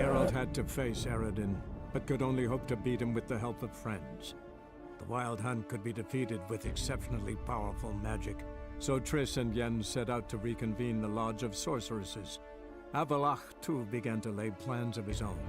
Geralt had to face Eredin, but could only hope to beat him with the help of friends. The Wild Hunt could be defeated with exceptionally powerful magic, so Triss and Yen set out to reconvene the Lodge of Sorceresses. Avallac'h, too, began to lay plans of his own.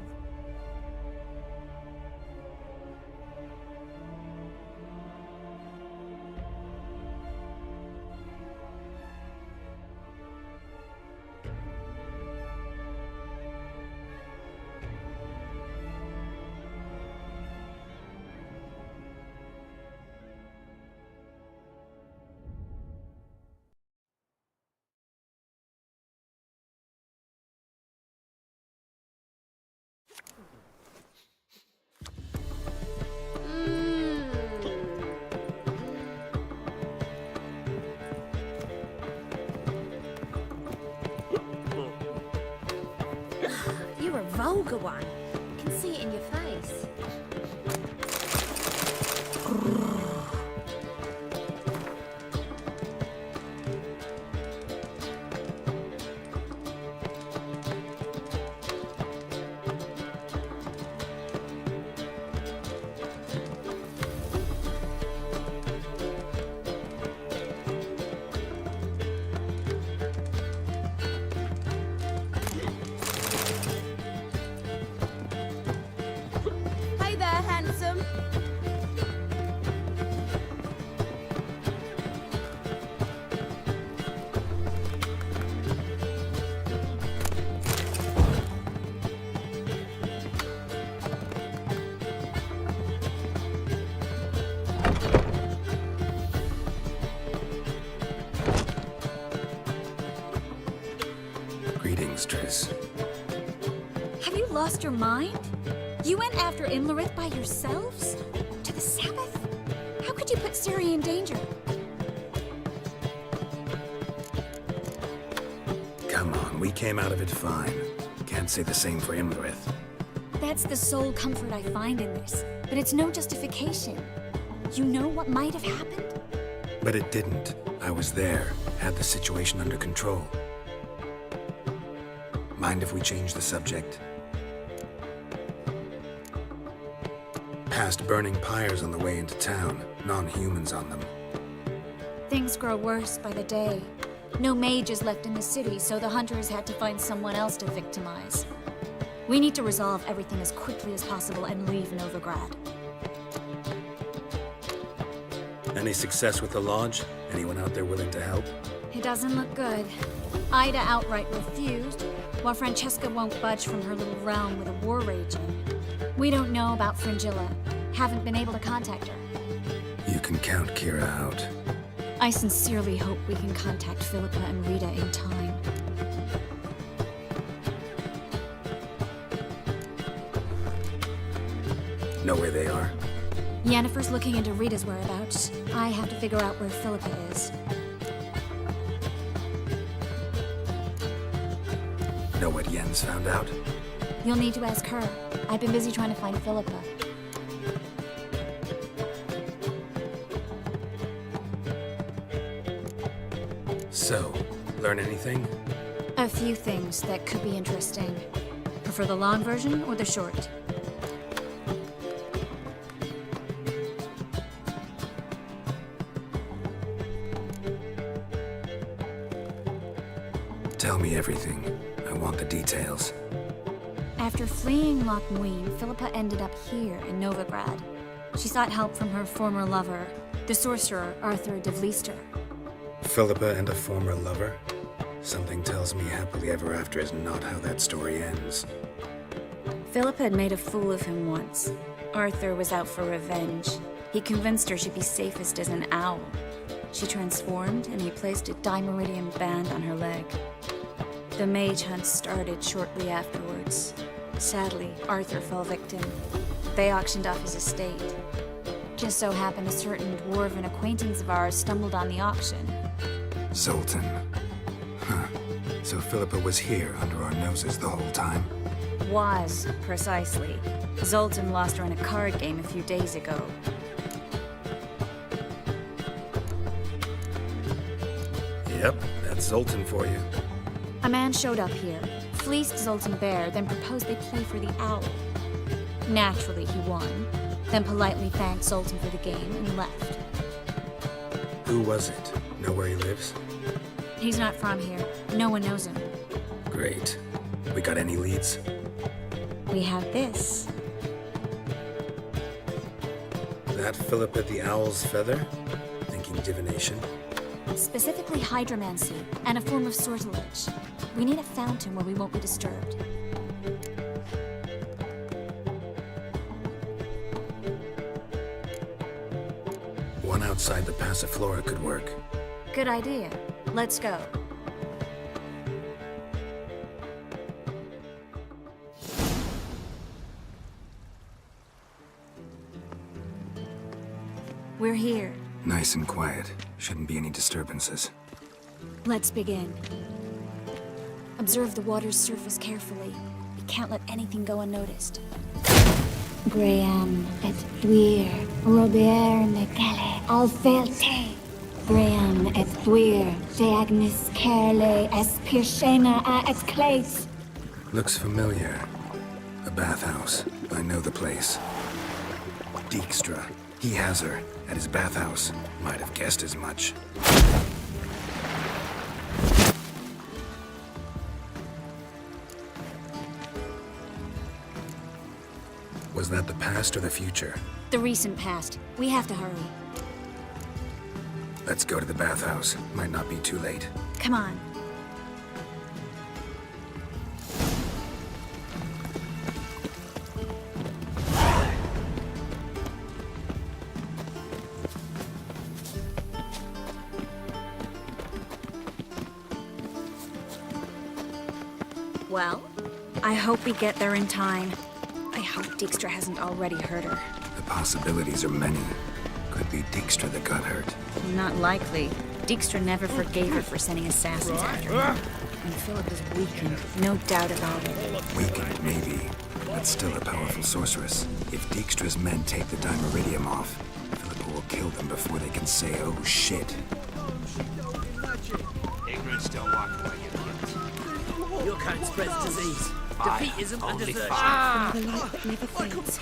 You're a vulgar one. I can see it in your face. Hey there, handsome. Greetings, Triss. Have you lost your mind? You went after Imlerith by yourselves? To the Sabbath? How could you put Ciri in danger? Come on, we came out of it fine. Can't say the same for Imlerith. That's the sole comfort I find in this, but it's no justification. You know what might have happened? But it didn't. I was there, had the situation under control. Mind if we change the subject? Past burning pyres on the way into town, non-humans on them. Things grow worse by the day. No mages left in the city, so the hunters had to find someone else to victimize. We need to resolve everything as quickly as possible and leave Novigrad. Any success with the lodge? Anyone out there willing to help? It doesn't look good. Ida outright refused, while Francesca won't budge from her little realm with a war raging. We don't know about Fringilla. Haven't been able to contact her. You can count Kira out. I sincerely hope we can contact Philippa and Rita in time. Know where they are? Yennefer's looking into Rita's whereabouts. I have to figure out where Philippa is. Know what Yen's found out? You'll need to ask her. I've been busy trying to find Philippa. So, learn anything? A few things that could be interesting. Prefer the long version or the short? Tell me everything. I want the details. After fleeing Loch Muin, Philippa ended up here in Novigrad. She sought help from her former lover, the sorcerer Arthur de Vlister. Philippa and a former lover? Something tells me happily ever after is not how that story ends. Philippa had made a fool of him once. Arthur was out for revenge. He convinced her she'd be safest as an owl. She transformed, and he placed a Dimeridian band on her leg. The mage hunt started shortly afterwards. Sadly, Arthur fell victim. They auctioned off his estate. Just so happened a certain dwarven acquaintance of ours stumbled on the auction. Zoltan. Huh. So Philippa was here under our noses the whole time? Was, precisely. Zoltan lost her in a card game a few days ago. Yep, that's Zoltan for you. A man showed up here, fleeced Zoltan Bear, then proposed they play for the owl. Naturally, he won, then politely thanked Zoltan for the game and left. Who was it? Know where he lives? He's not from here. No one knows him. Great. We got any leads? We have this. That Philippa the Owl's feather? Thinking divination? Specifically hydromancy, and a form of sortilege. We need a fountain where we won't be disturbed. One outside the Passiflora could work. Good idea. Let's go. We're here. Nice and quiet. Shouldn't be any disturbances. Let's begin. Observe the water's surface carefully. We can't let anything go unnoticed. Graham et thuir, Robert Mekele, Alfelte. Graham et thuir, Deagnis Kerle, es Pirshena a et Clates. Looks familiar. A bathhouse. I know the place. Dijkstra. He has her at his bathhouse. Might have guessed as much. Was that the past or the future? The recent past. We have to hurry. Let's go to the bathhouse. Might not be too late. Come on. Well, I hope we get there in time. I hope Dijkstra hasn't already hurt her. The possibilities are many. Could be Dijkstra that got hurt. Not likely. Dijkstra never forgave her for sending assassins after her. And Philip is weakened, no doubt about it. Weakened, maybe. But still a powerful sorceress. If Dijkstra's men take the Dimeridium off, Philippa will kill them before they can say, oh shit. Ignorance don't walk away, idiots. Your kind spreads disease. Defeat isn't a desertion. The light that never fades.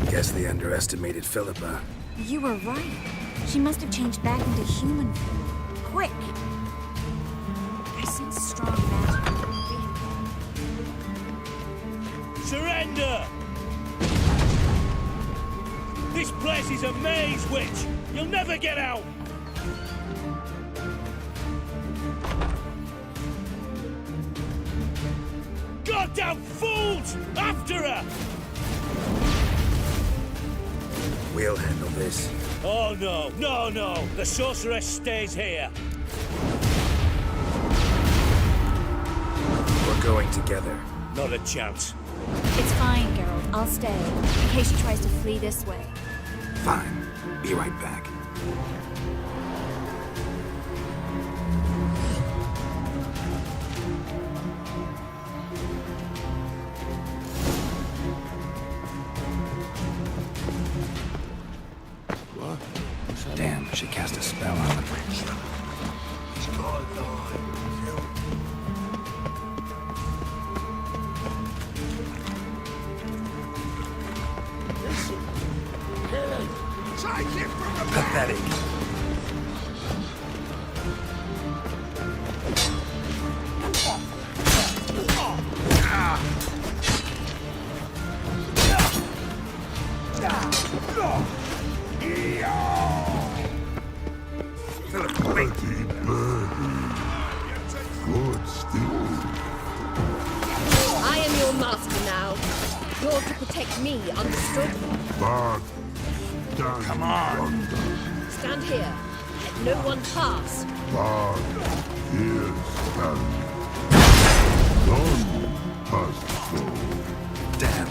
Guess they underestimated Philippa. You were right. She must have changed back into human form. Quick! I sense strong magic. Surrender! This place is a maze, witch! You'll never get out! Goddamn fools! After her! We'll handle this. Oh no, no, no! The sorceress stays here! We're going together. Not a chance. It's fine, Geralt. I'll stay, in case she tries to flee this way. Fine. Be right back. Damn, she cast a spell on the bridge. Pathetic. I am your master now. You're to protect me, understood? Come on! Stand here. Let no one pass. Damn.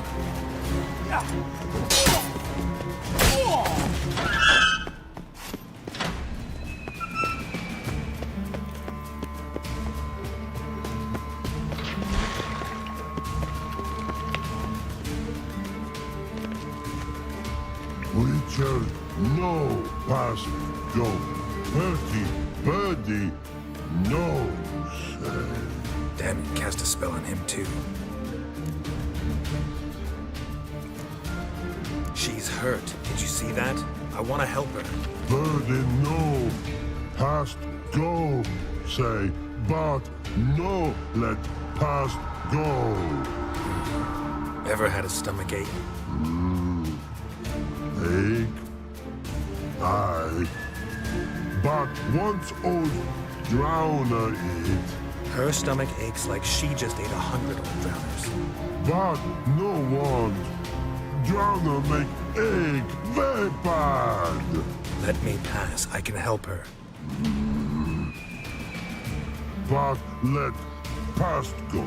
Richard, no pass, go. Bertie, Birdie, no, say. Damn, it cast a spell on him too. She's hurt. Did you see that? I want to help her. Burden no, past go, say, but no let past go. Ever had a stomach ache? Ache? Aye. But once old drowner eat, Her stomach aches like she just ate 100 old drowners. but no want. Drowner make ache very bad. Let me pass. I can help her. But let past go.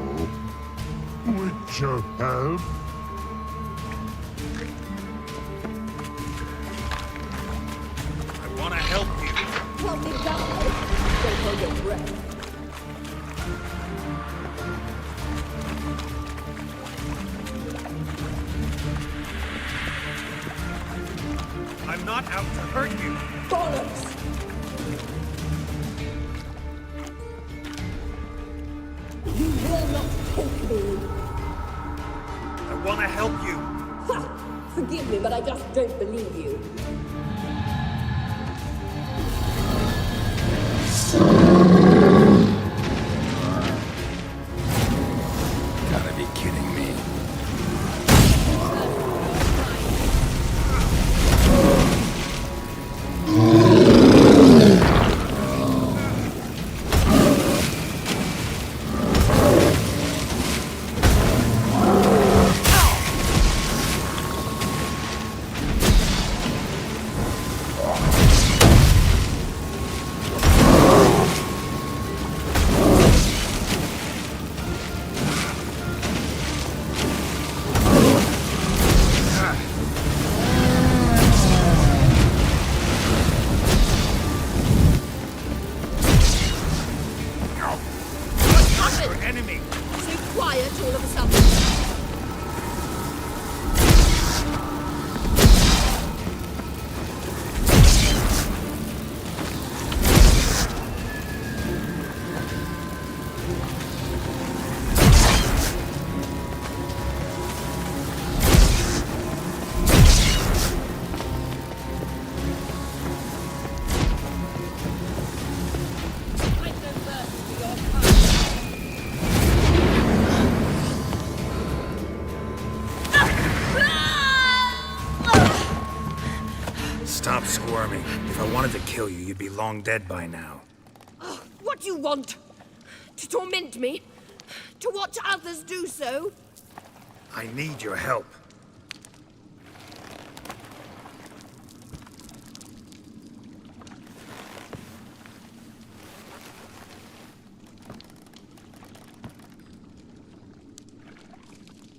With your help. I want to help you. Help me die. Don't hold your breath. I'm not out to hurt you. Bollocks! You will not take me. I want to help you. Ha! Forgive me, but I just don't believe you. Gotta be kidding me. Stop it! Enemy! So quiet all of a sudden. Stop squirming. If I wanted to kill you, you'd be long dead by now. What do you want? To torment me? To watch others do so? I need your help.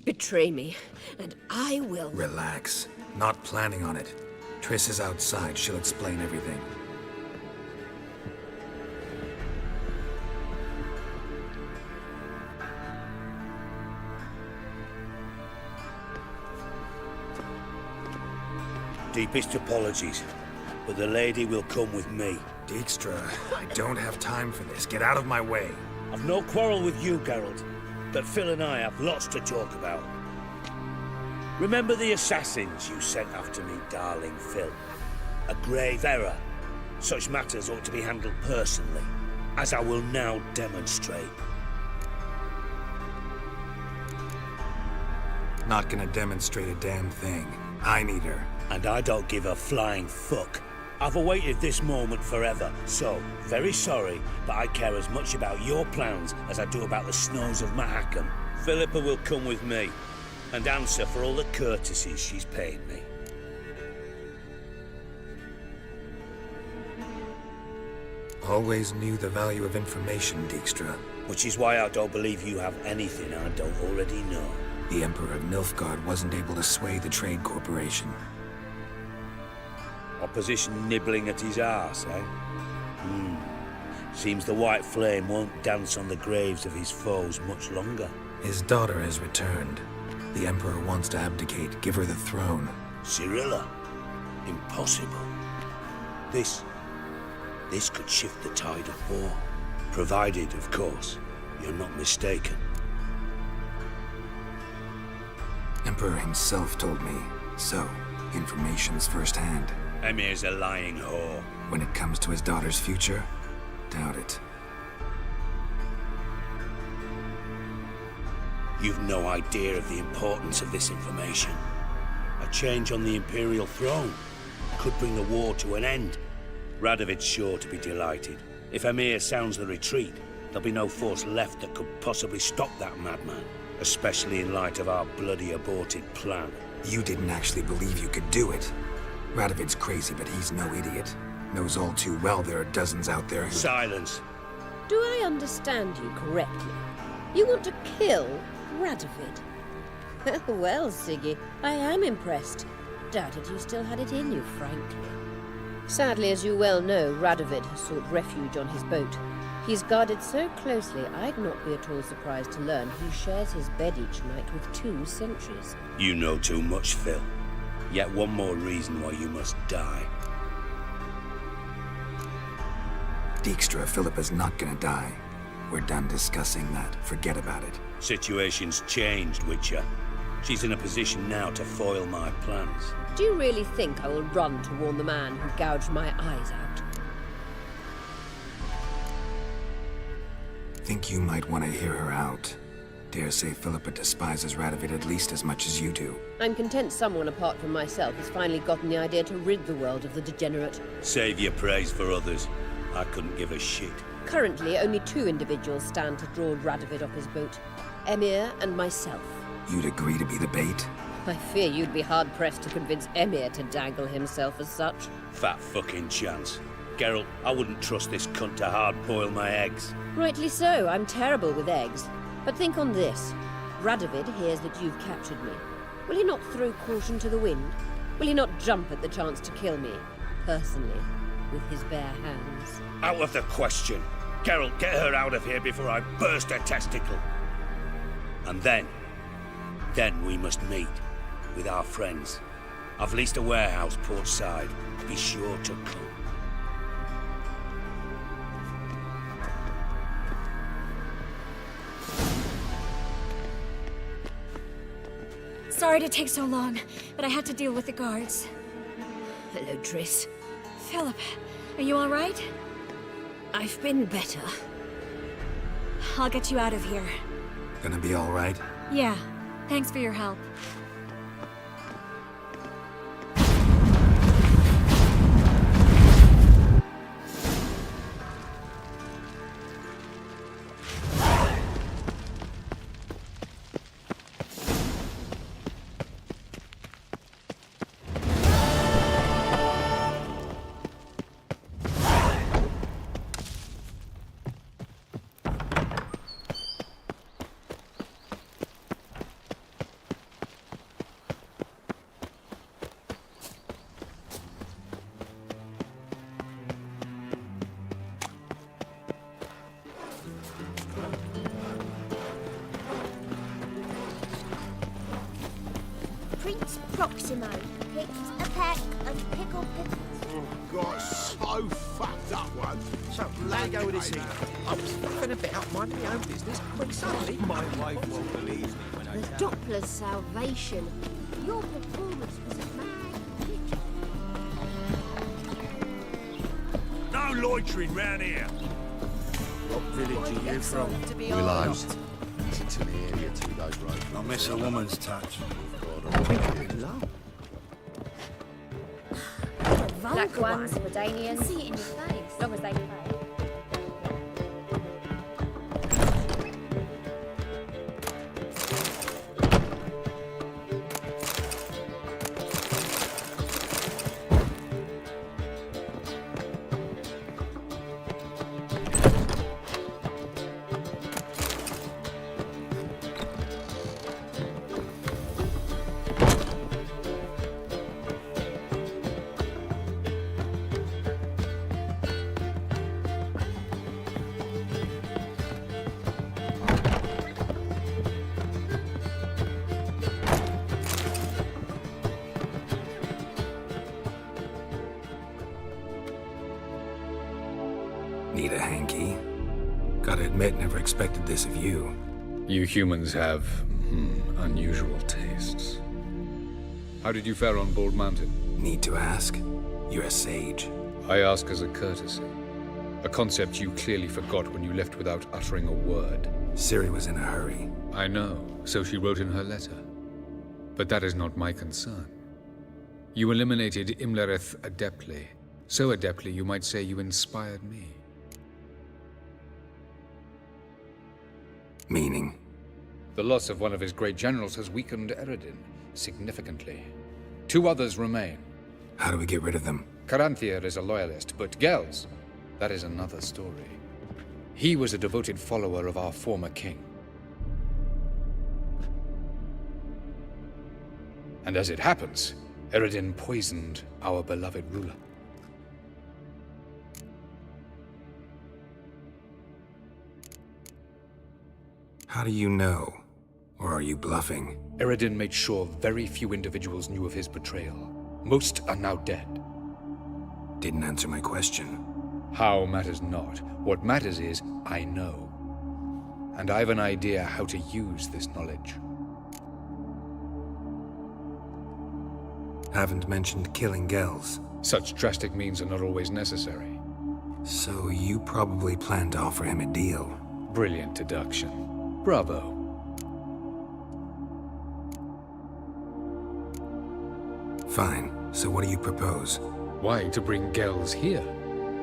Betray me, and I will. Relax. Not planning on it. Triss is outside. She'll explain everything. Deepest apologies, but the lady will come with me. Dijkstra, I don't have time for this. Get out of my way. I've no quarrel with you, Geralt, but Phil and I have lots to talk about. Remember the assassins you sent after me, darling Phil? A grave error. Such matters ought to be handled personally, as I will now demonstrate. Not gonna demonstrate a damn thing. I need her. And I don't give a flying fuck. I've awaited this moment forever, so, very sorry, but I care as much about your plans as I do about the snows of Mahakam. Philippa will come with me, and answer for all the courtesies she's paid me. Always knew the value of information, Dijkstra. Which is why I don't believe you have anything I don't already know. The Emperor of Nilfgaard wasn't able to sway the Trade Corporation. Opposition nibbling at his arse, eh? Seems the White Flame won't dance on the graves of his foes much longer. His daughter has returned. The Emperor wants to abdicate, give her the throne. Cirilla? Impossible. This could shift the tide of war. Provided, of course, you're not mistaken. Emperor himself told me. So, information's firsthand. Emir's a lying whore. When it comes to his daughter's future, doubt it. You've no idea of the importance of this information. A change on the Imperial throne could bring the war to an end. Radovid's sure to be delighted. If Emir sounds the retreat, there'll be no force left that could possibly stop that madman, especially in light of our bloody aborted plan. You didn't actually believe you could do it. Radovid's crazy, but he's no idiot. Knows all too well there are dozens out there who... Silence. Do I understand you correctly? You want to kill Radovid? Well, Siggy, I am impressed. Doubted you still had it in you, frankly. Sadly, as you well know, Radovid has sought refuge on his boat. He's guarded so closely, I'd not be at all surprised to learn he shares his bed each night with 2 sentries. You know too much, Phil. Yet one more reason why you must die. Dijkstra, Philippa's not gonna die. We're done discussing that. Forget about it. Situation's changed, Witcher. She's in a position now to foil my plans. Do you really think I will run to warn the man who gouged my eyes out? Think you might want to hear her out. Dare say Philippa despises Radovid at least as much as you do. I'm content someone apart from myself has finally gotten the idea to rid the world of the degenerate. Save your praise for others. I couldn't give a shit. Currently, only 2 individuals stand to draw Radovid off his boat. Emir and myself. You'd agree to be the bait? I fear you'd be hard-pressed to convince Emir to dangle himself as such. Fat fucking chance. Geralt, I wouldn't trust this cunt to hard-boil my eggs. Rightly so, I'm terrible with eggs. But think on this. Radovid hears that you've captured me. Will he not throw caution to the wind? Will he not jump at the chance to kill me, personally, with his bare hands? Out of the question. Geralt, get her out of here before I burst her testicle. And then we must meet with our friends. I've leased a warehouse portside. Be sure to come. Sorry to take so long, but I had to deal with the guards. Hello, Triss. Philip, are you all right? I've been better. I'll get you out of here. Gonna be all right? Yeah, thanks for your help. Prince Proximo picked a pack of pickled pickles. Got so fucked up one. So, let it go with this here. I was faffing about minding my own business when suddenly my wife won't believe me when I The Doppler's salvation. Your performance was a mad picture. No loitering round here. What village are you from? Willows. It's in the area 2 days road. I miss a woman's touch. Black ones, Redanians. See it in your face. As long as they play. admit, never expected this of you. You humans have unusual tastes. How did you fare on Bald Mountain? Need to ask? You're a sage. I ask as a courtesy. A concept you clearly forgot when you left without uttering a word. Ciri was in a hurry. I know, so she wrote in her letter. But that is not my concern. You eliminated Imlerith adeptly. So adeptly, you might say you inspired me. Meaning? The loss of one of his great generals has weakened Eredin significantly. 2 others remain. How do we get rid of them? Caranthier is a loyalist, but Gels, that is another story. He was a devoted follower of our former king. And as it happens, Eredin poisoned our beloved ruler. How do you know? Or are you bluffing? Eredin made sure very few individuals knew of his betrayal. Most are now dead. Didn't answer my question. How matters not. What matters is, I know. And I have an idea how to use this knowledge. Haven't mentioned killing Gels. Such drastic means are not always necessary. So you probably plan to offer him a deal. Brilliant deduction. Bravo. Fine. So what do you propose? Why, to bring Gels here.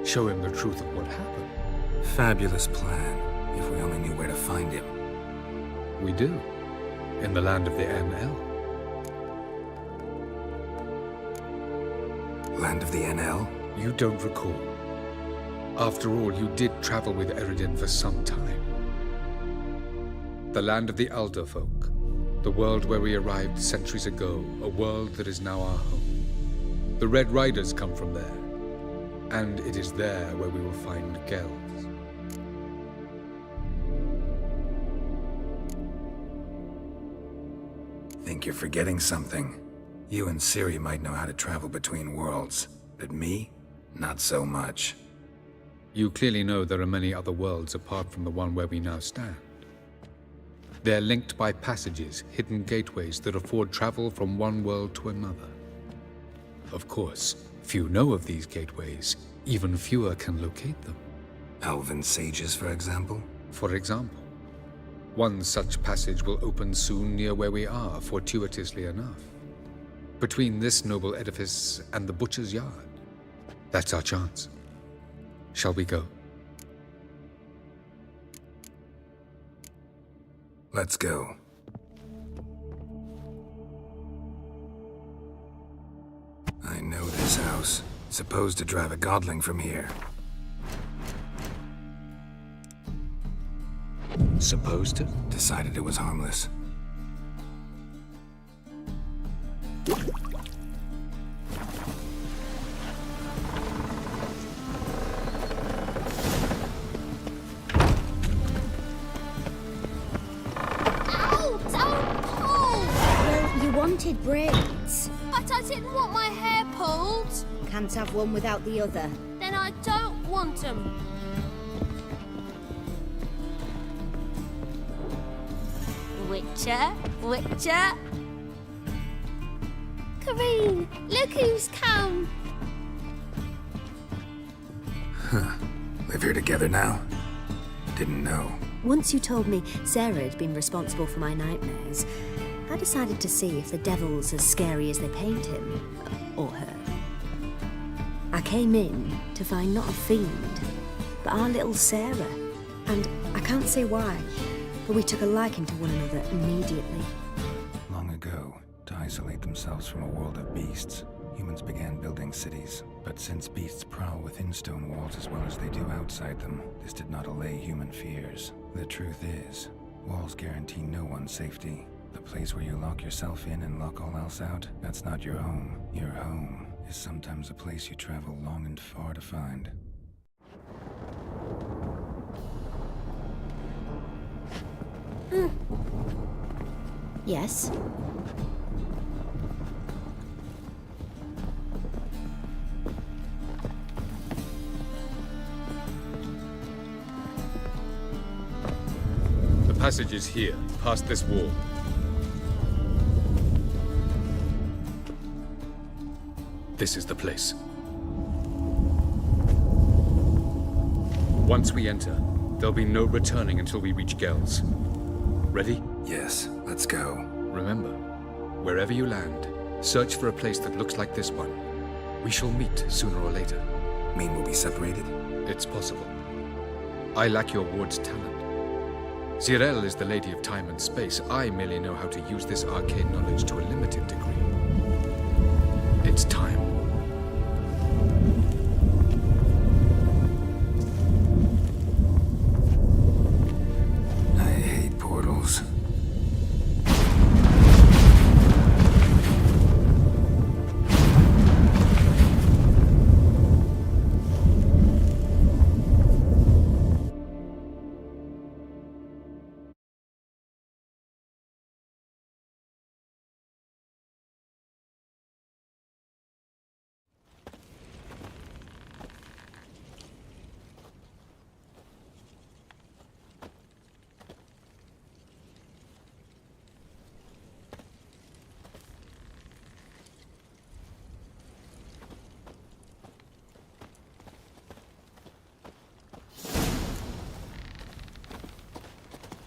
Show him the truth of what happened. Fabulous plan, if we only knew where to find him. We do. In the land of the NL. Land of the NL? You don't recall. After all, you did travel with Eredin for some time. The land of the Alder folk. The world where we arrived centuries ago. A world that is now our home. The Red Riders come from there. And it is there where we will find Gels. Think you're forgetting something. You and Ciri might know how to travel between worlds, but me? Not so much. You clearly know there are many other worlds apart from the one where we now stand. They're linked by passages, hidden gateways that afford travel from one world to another. Of course, few know of these gateways. Even fewer can locate them. Elven sages, for example? For example. One such passage will open soon near where we are, fortuitously enough. Between this noble edifice and the butcher's yard. That's our chance. Shall we go? Let's go. I know this house. Supposed to drive a godling from here. Supposed to? Decided it was harmless. Wanted braids. But I didn't want my hair pulled. Can't have one without the other. Then I don't want them. Witcher, Witcher. Kareen, look who's come. Huh. Live here together now? Didn't know. Once you told me Sarah had been responsible for my nightmares, I decided to see if the devil's as scary as they paint him, or her. I came in to find not a fiend, but our little Sarah. And I can't say why, but we took a liking to one another immediately. Long ago, to isolate themselves from a world of beasts, humans began building cities. But since beasts prowl within stone walls as well as they do outside them, this did not allay human fears. The truth is, walls guarantee no one's safety. The place where you lock yourself in and lock all else out, that's not your home. Your home is sometimes a place you travel long and far to find. Yes? passage is here, past this wall. This is the place. Once we enter, there'll be no returning until we reach Gel's. Ready? Yes, let's go. Remember, wherever you land, search for a place that looks like this one. We shall meet sooner or later. Mean we'll be separated? It's possible. I lack your ward's talent. Zirel is the Lady of Time and Space. I merely know how to use this arcane knowledge to a limited degree. It's time. I hate portals.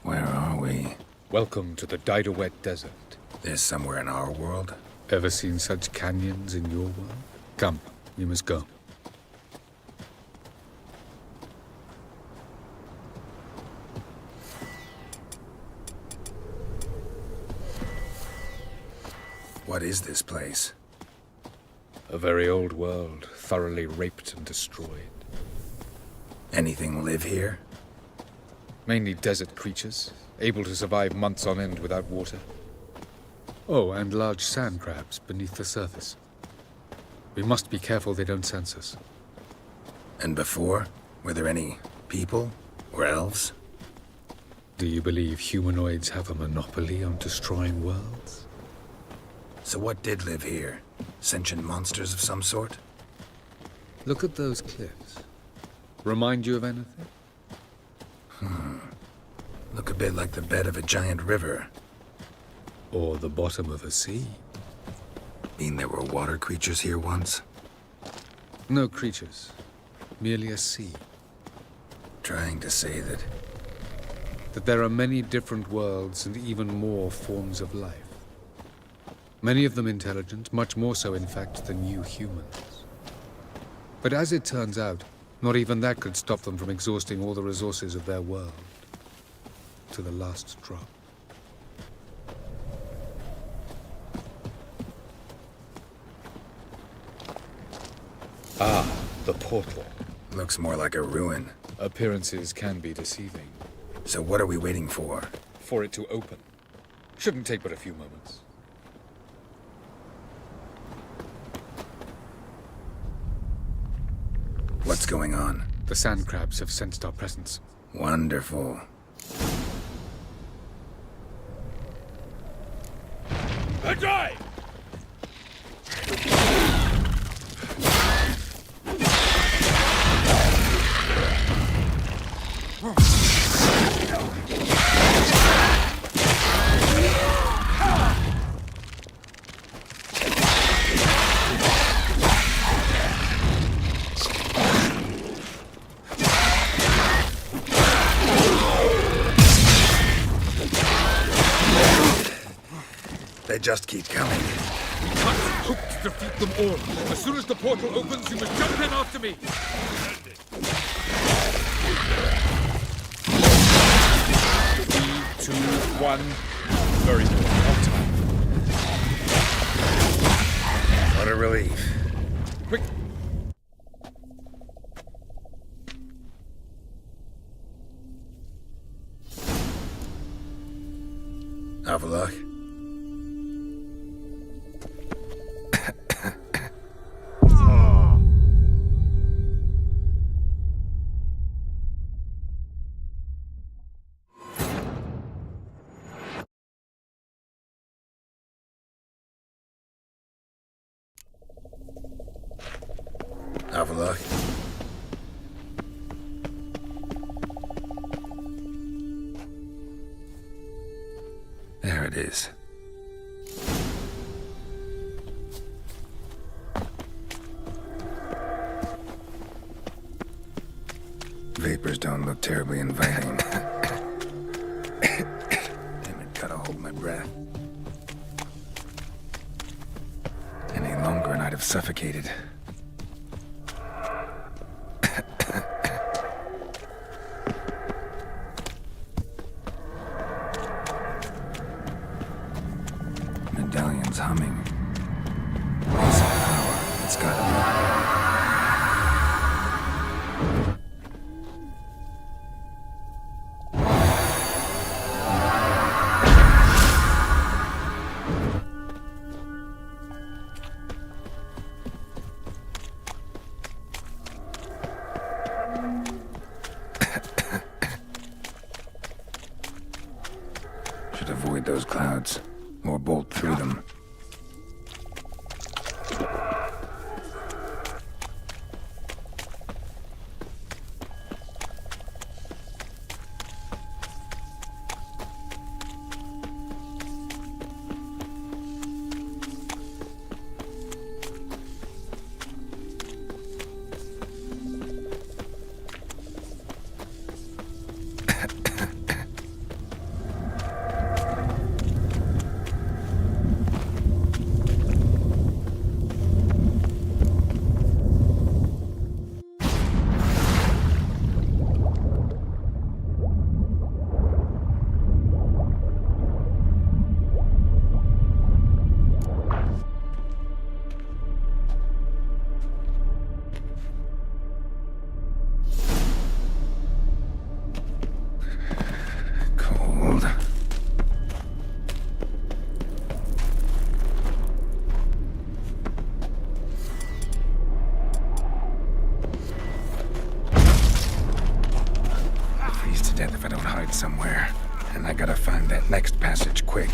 Where are we? Welcome to the Didowet Desert. This somewhere in our world? Ever seen such canyons in your world? Come, we must go. What is this place? A very old world, thoroughly raped and destroyed. Anything live here? Mainly desert creatures, able to survive months on end without water. Oh, and large sand crabs beneath the surface. We must be careful they don't sense us. And before? Were there any people? Or elves? Do you believe humanoids have a monopoly on destroying worlds? So what did live here? Sentient monsters of some sort? Look at those cliffs. Remind you of anything? Look a bit like the bed of a giant river. Or the bottom of a sea. Mean there were water creatures here once? No creatures. Merely a sea. Trying to say that... That there are many different worlds and even more forms of life. Many of them intelligent, much more so in fact than you humans. But as it turns out, not even that could stop them from exhausting all the resources of their world. To the last drop. Ah, the portal. Looks more like a ruin. Appearances can be deceiving. So what are we waiting for? For it to open. Shouldn't take but a few moments. What's going on? The sand crabs have sensed our presence. Wonderful. Adrai! They just keep coming. We can't hope to defeat them all. As soon as the portal opens, you must jump in after me. 3, 2, 1. Very good. On time. What a relief. Quick. Avalok. Avalok. There it is. Vapors don't look terribly inviting. Damn it, gotta hold my breath. Any longer and I'd have suffocated. Medallion's humming. Lots of power. It's gotta be. Should avoid those clouds, or bolt through them. If I don't hide somewhere. And I gotta find that next passage quick.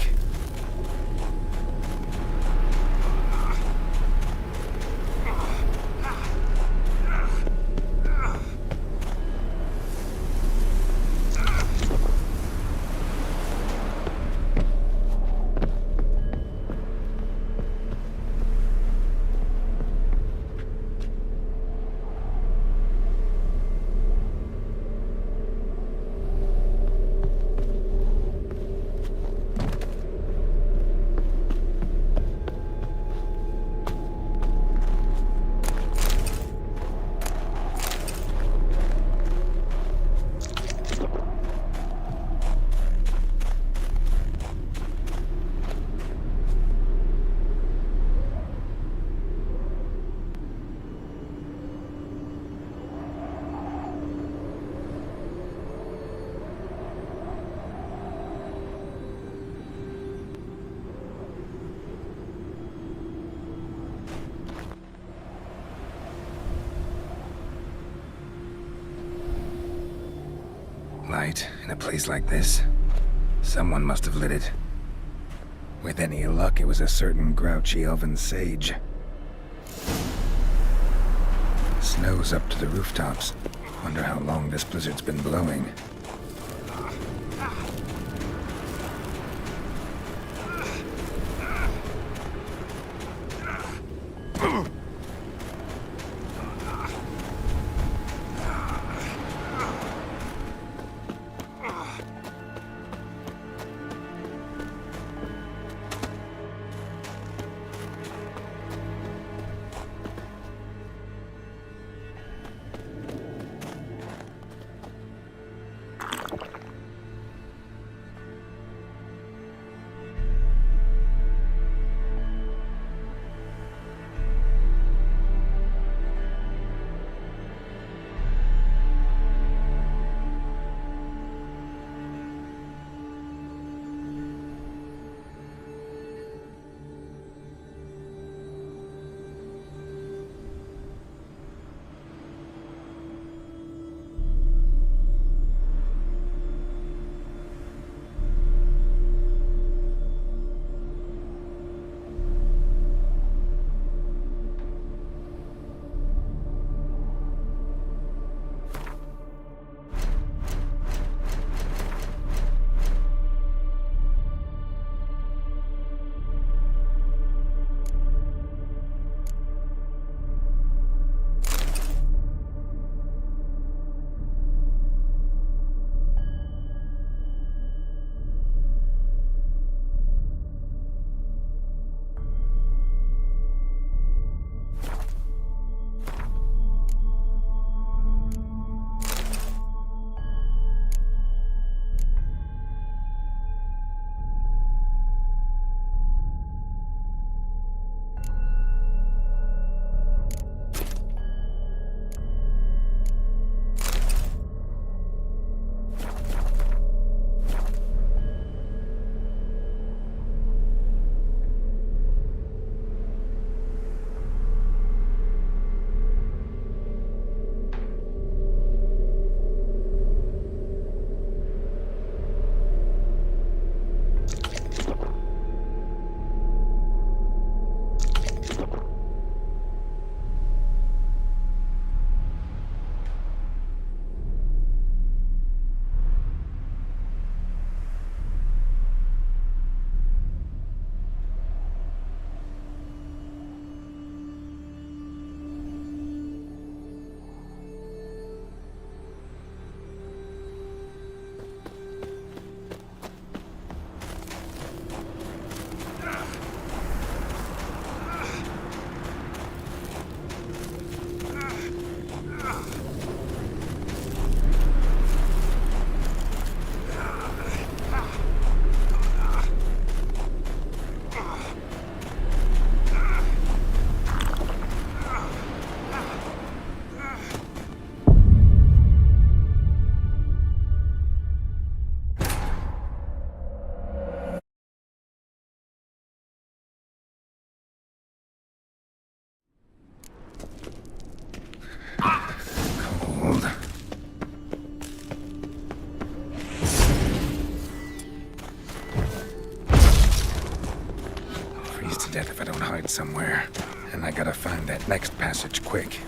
Light in a place like this. Someone must have lit it. With any luck, it was a certain grouchy elven sage. Snow's up to the rooftops. Wonder how long this blizzard's been blowing. death if I don't hide somewhere. And I gotta find that next passage quick.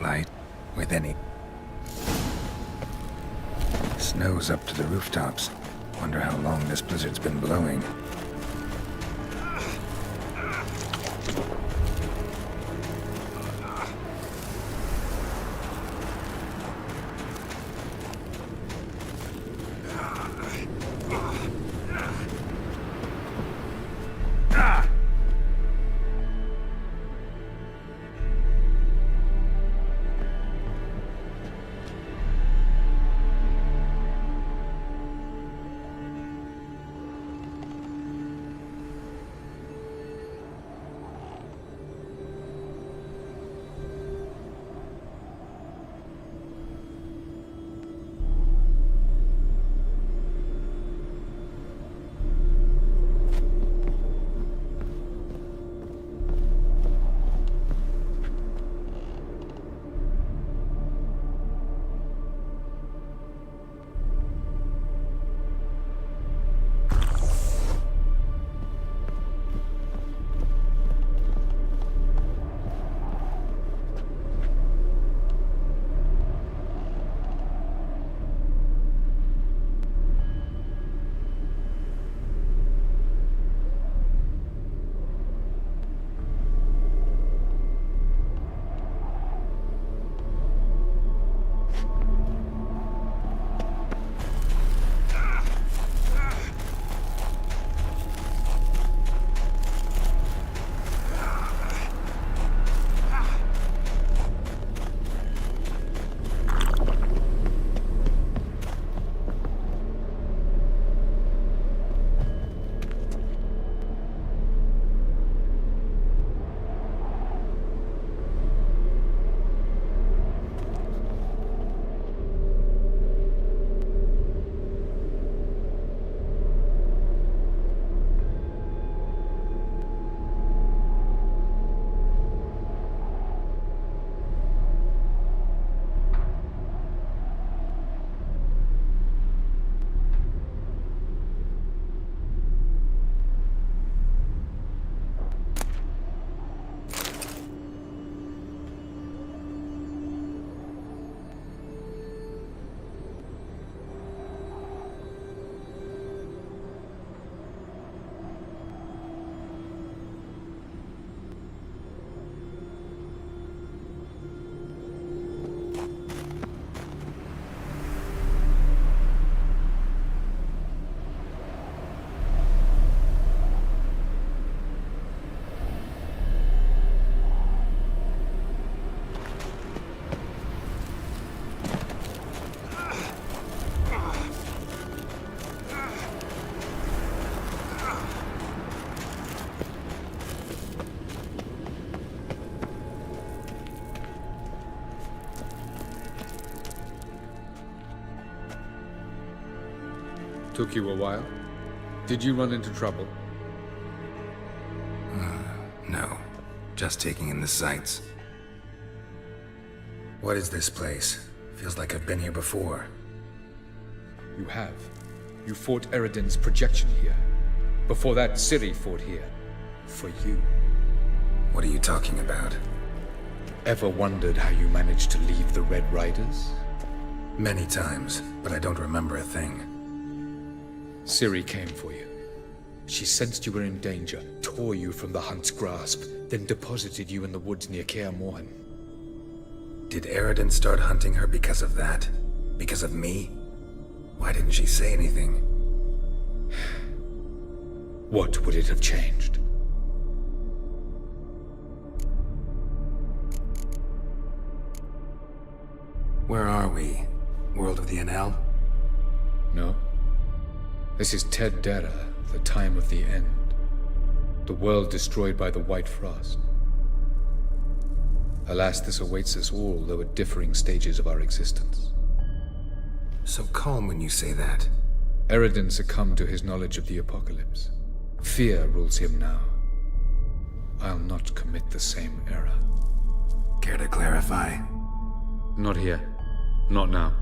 Light with any. Snow's up to the rooftops. Wonder how long this blizzard's been blowing. Took you a while? Did you run into trouble? No. Just taking in the sights. What is this place? Feels like I've been here before. You have. You fought Eridan's projection here. Before that, Ciri fought here. For you. What are you talking about? Ever wondered how you managed to leave the Red Riders? Many times, but I don't remember a thing. Ciri came for you. She sensed you were in danger, tore you from the Hunt's grasp, then deposited you in the woods near Kaer Morhen. Did Eridan start hunting her because of that? Because of me? Why didn't she say anything? What would it have changed? Where are we? World of the Enel? No. This is Ted Dara, the time of the end. The world destroyed by the White Frost. Alas, this awaits us all, though at differing stages of our existence. So calm when you say that. Eredin succumbed to his knowledge of the apocalypse. Fear rules him now. I'll not commit the same error. Care to clarify? Not here. Not now.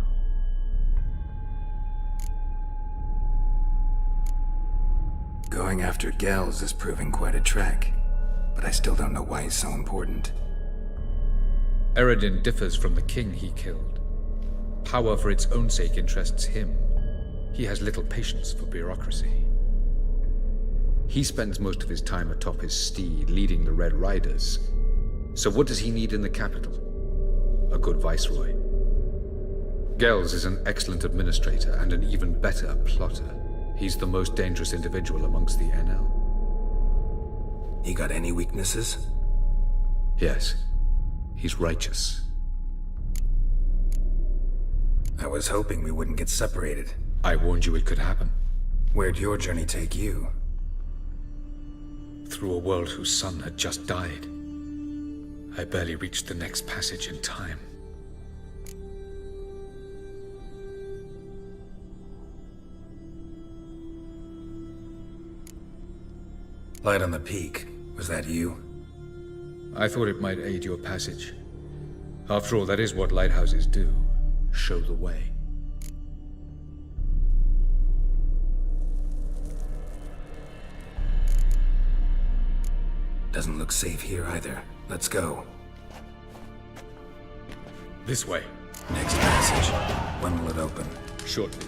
Going after Gels is proving quite a trek, but I still don't know why he's so important. Eredin differs from the king he killed. Power for its own sake interests him. He has little patience for bureaucracy. He spends most of his time atop his steed, leading the Red Riders. So what does he need in the capital? A good viceroy. Gels is an excellent administrator and an even better plotter. He's the most dangerous individual amongst the NL. He got any weaknesses? Yes. He's righteous. I was hoping we wouldn't get separated. I warned you it could happen. Where'd your journey take you? Through a world whose sun had just died. I barely reached the next passage in time. Light on the peak. Was that you? I thought it might aid your passage. After all, that is what lighthouses do. Show the way. Doesn't look safe here either. Let's go. This way. Next passage. When will it open? Shortly.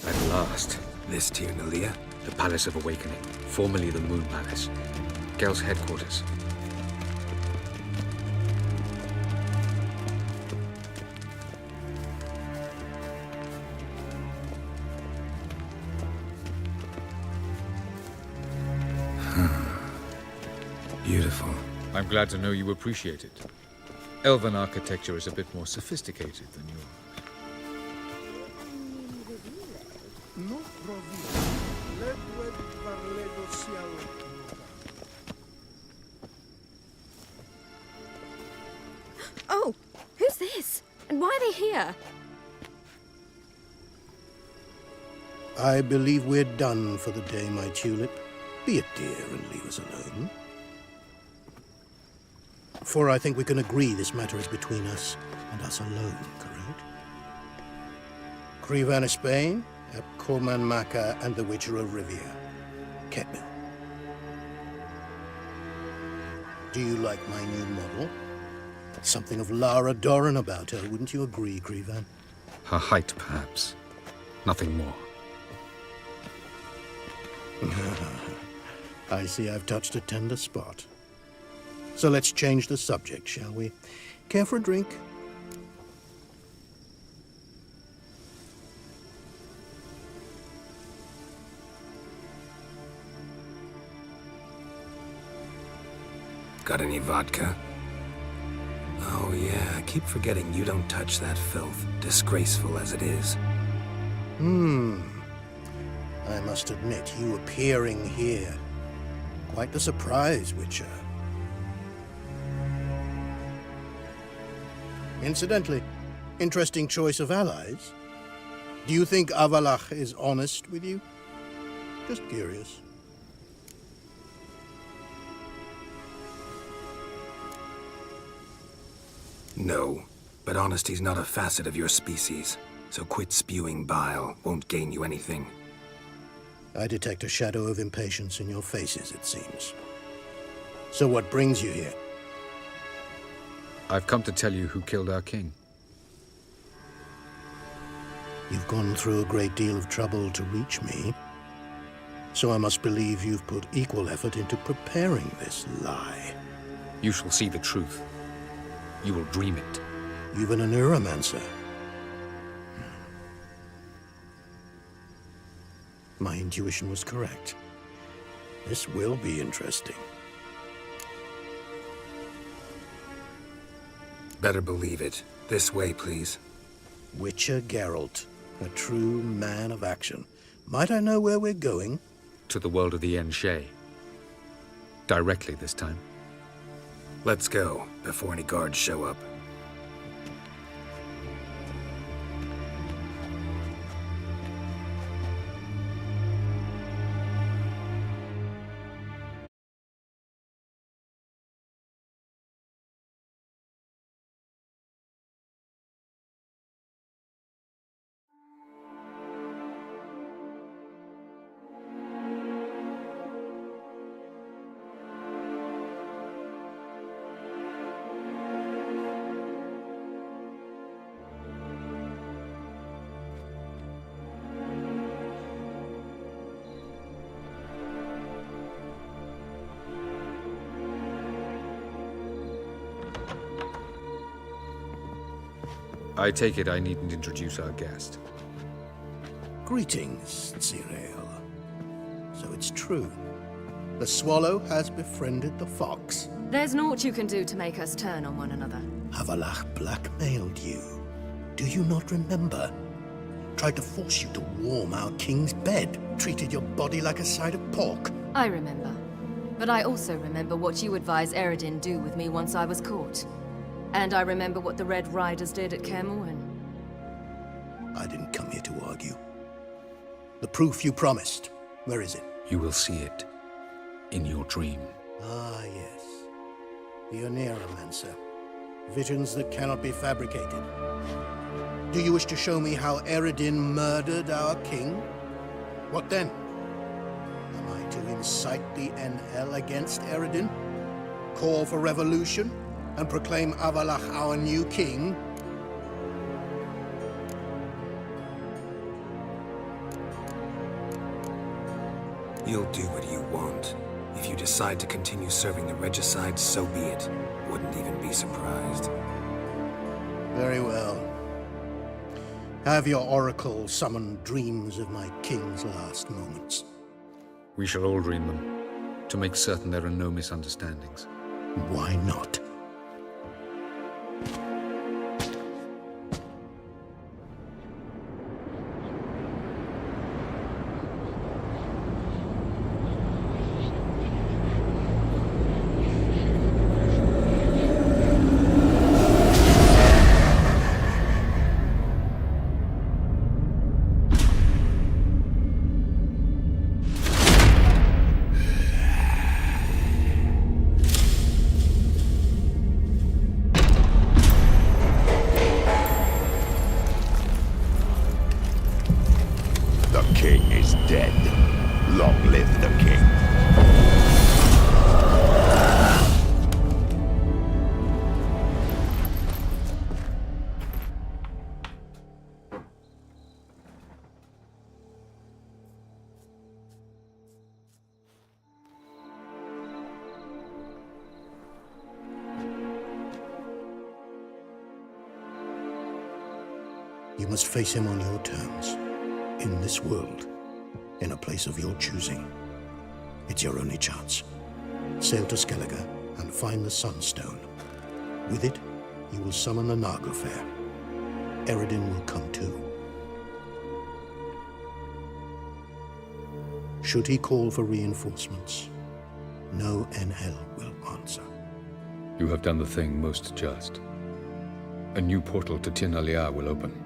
At last. This Tyr Nalia? The Palace of Awakening, formerly the Moon Palace. Gel's headquarters. Beautiful. I'm glad to know you appreciate it. Elven architecture is a bit more sophisticated than yours. Oh, who's this? And why are they here? I believe we're done for the day, my tulip. Be a dear and leave us alone. For I think we can agree this matter is between us and us alone, correct? Crevan of Spain, Corman Maca, and the Witcher of Rivia. Ketmil. Do you like my new model? Something of Lara Doran about her, wouldn't you agree, Crevan? Her height, perhaps. Nothing more. I see I've touched a tender spot. So let's change the subject, shall we? Care for a drink? Got any vodka? Oh yeah, I keep forgetting you don't touch that filth, disgraceful as it is. I must admit, you appearing here. Quite the surprise, Witcher. Incidentally, interesting choice of allies. Do you think Avalach is honest with you? Just curious. No, but honesty's not a facet of your species. So quit spewing bile, won't gain you anything. I detect a shadow of impatience in your faces, it seems. So what brings you here? I've come to tell you who killed our king. You've gone through a great deal of trouble to reach me. So I must believe you've put equal effort into preparing this lie. You shall see the truth. You will dream it. Even a neuromancer. My intuition was correct. This will be interesting. Better believe it. This way, please. Witcher Geralt, a true man of action. Might I know where we're going? To the world of the Yen Shay. Directly this time. Let's go, before any guards show up. I take it I needn't introduce our guest. Greetings, Zirael. So it's true. The swallow has befriended the fox. There's naught you can do to make us turn on one another. Avalach blackmailed you. Do you not remember? Tried to force you to warm our king's bed. Treated your body like a side of pork. I remember. But I also remember what you advised Eredin do with me once I was caught. And I remember what the Red Riders did at Kaer Morhen. I didn't come here to argue. The proof you promised, where is it? You will see it. In your dream. Ah, yes. The Oneiromancer. Visions that cannot be fabricated. Do you wish to show me how Eredin murdered our king? What then? Am I to incite the NL against Eredin? Call for revolution? And proclaim Avalach our new king? You'll do what you want. If you decide to continue serving the regicide, so be it. Wouldn't even be surprised. Very well. Have your oracle summon dreams of my king's last moments. We shall all dream them, to make certain there are no misunderstandings. Why not? You must face him on your terms, in this world, in a place of your choosing. It's your only chance. Sail to Skellige and find the Sunstone. With it, you will summon the Naglfar. Eredin will come too. Should he call for reinforcements, no NL will answer. You have done the thing most just. A new portal to Tir Naliar will open.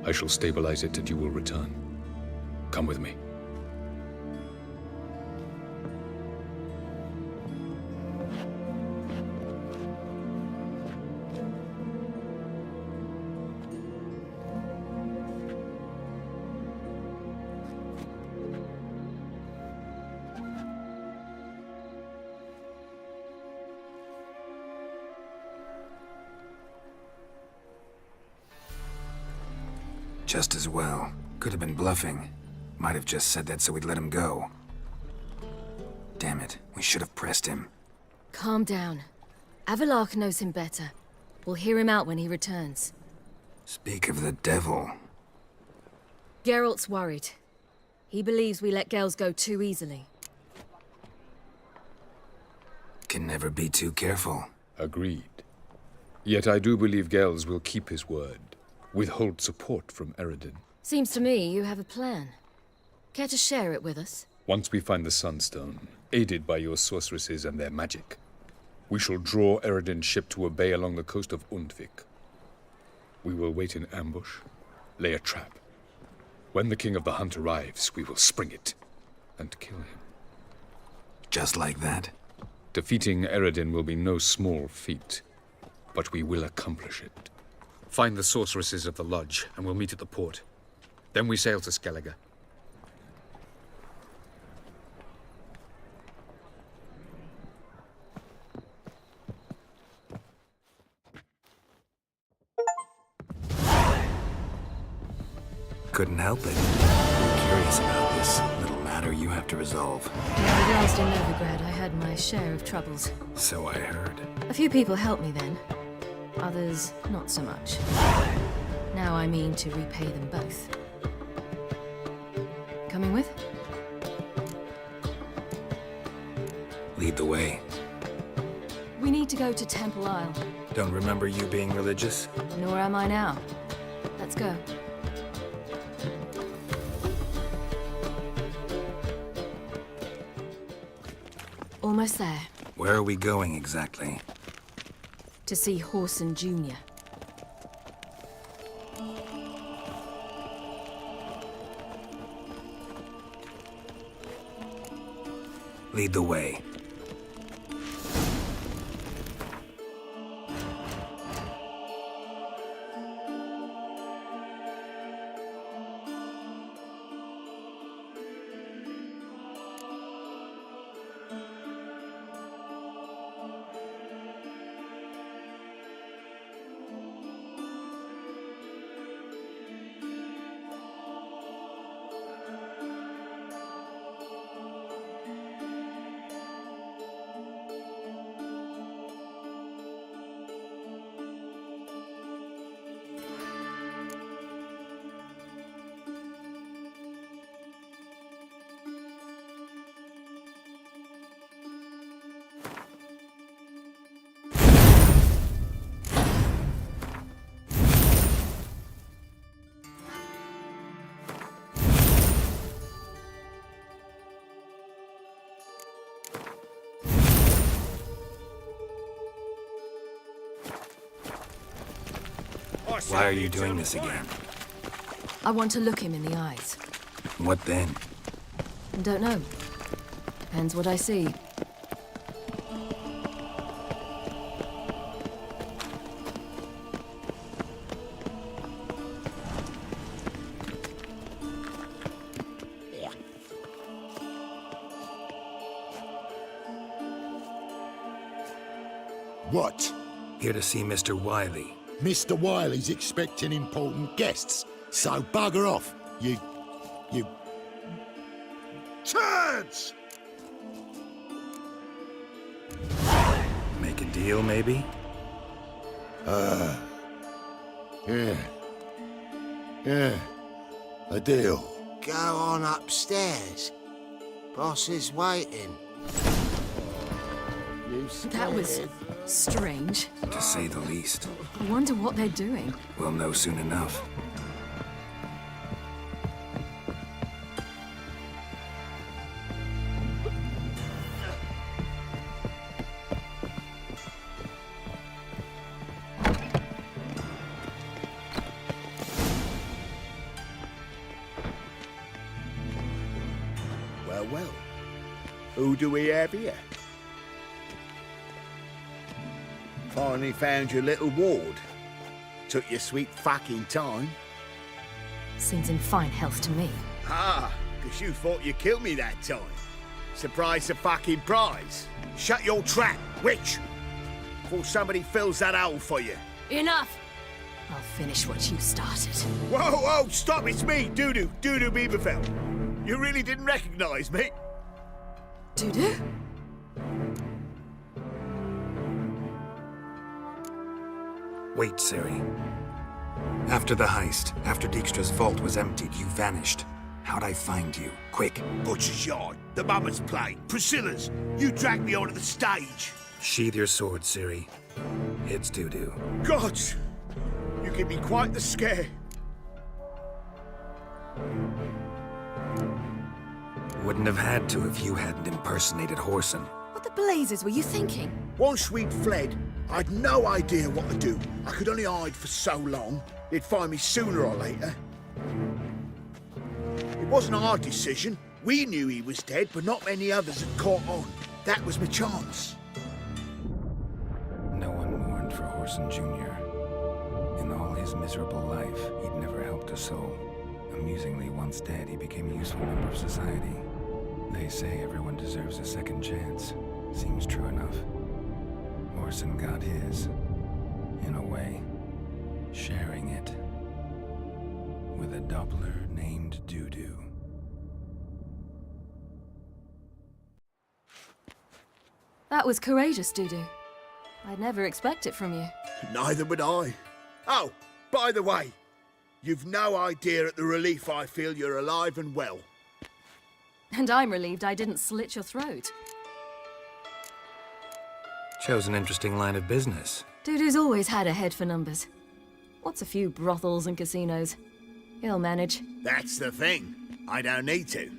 I shall stabilize it and you will return. Come with me. Just as well. Could have been bluffing. Might have just said that so we'd let him go. Damn it, we should have pressed him. Calm down. Avalach knows him better. We'll hear him out when he returns. Speak of the devil. Geralt's worried. He believes we let Gels go too easily. Can never be too careful. Agreed. Yet I do believe Gels will keep his word, withhold support from Eredin. Seems to me you have a plan. Care to share it with us? Once we find the Sunstone, aided by your sorceresses and their magic, we shall draw Eredin's ship to a bay along the coast of Undvik. We will wait in ambush, lay a trap. When the King of the Hunt arrives, we will spring it and kill him. Just like that? Defeating Eredin will be no small feat, but we will accomplish it. Find the sorceresses of the Lodge, and we'll meet at the port. Then we sail to Skellige. Couldn't help it. I'm curious about this little matter you have to resolve. At last in Novigrad, I had my share of troubles. So I heard. A few people helped me then. Others, not so much. Now I mean to repay them both. Coming with? Lead the way. We need to go to Temple Isle. Don't remember you being religious? Nor am I now. Let's go. Almost there. Where are we going exactly? To see Horson Jr. Lead the way. Why are you doing this again? I want to look him in the eyes. What then? Don't know. Depends what I see. What? Here to see Mr. Wiley. Mr. Wiley's expecting important guests, so bugger off, you... turds! Make a deal, maybe? Yeah, a deal. Go on upstairs. Boss is waiting. That was strange. To say the least. I wonder what they're doing. We'll know soon enough. Well. Who do we have here? Finally found your little ward. Took your sweet fucking time. Seems in fine health to me. Ah, because you thought you killed me that time. Surprise the fucking prize. Shut your trap, witch! Before somebody fills that hole for you. Enough! I'll finish what you started. Whoa, stop, it's me, Dudu Bieberfeld. You really didn't recognize me? Dudu? Wait, Ciri. After the heist, after Dijkstra's vault was emptied, you vanished. How'd I find you? Quick. Butcher's Yard, the Mummer's Plate, Priscilla's. You dragged me onto the stage. Sheathe your sword, Ciri. It's Dudu. Gods! You give me quite the scare. Wouldn't have had to if you hadn't impersonated Whoreson. What the blazes were you thinking? Once we'd fled, I'd no idea what to do. I could only hide for so long. They'd find me sooner or later. It wasn't our decision. We knew he was dead, but not many others had caught on. That was my chance. No one mourned for Whoreson Jr. In all his miserable life, he'd never helped a soul. Amusingly, once dead, he became a useful member of society. They say everyone deserves a second chance. Seems true enough. Whoreson got his, in a way, sharing it with a Doppler named Dudu. That was courageous, Dudu. I'd never expect it from you. Neither would I. Oh, by the way, you've no idea at the relief I feel you're alive and well. And I'm relieved I didn't slit your throat. Chose an interesting line of business. Dudu's always had a head for numbers. What's a few brothels and casinos? He'll manage. That's the thing. I don't need to.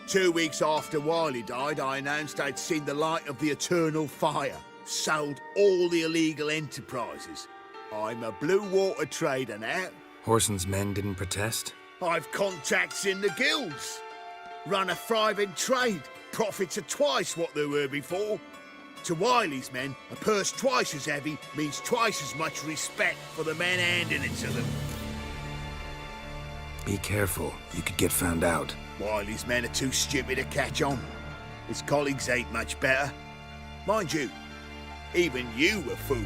2 weeks after Wiley died, I announced I'd seen the light of the eternal fire. Sold all the illegal enterprises. I'm a blue water trader now. Whoreson's men didn't protest? I've contacts in the guilds. Run a thriving trade. Profits are twice what they were before. To Wiley's men, a purse twice as heavy means twice as much respect for the men handing it to them. Be careful. You could get found out. Wiley's men are too stupid to catch on. His colleagues ain't much better. Mind you, even you were fooled.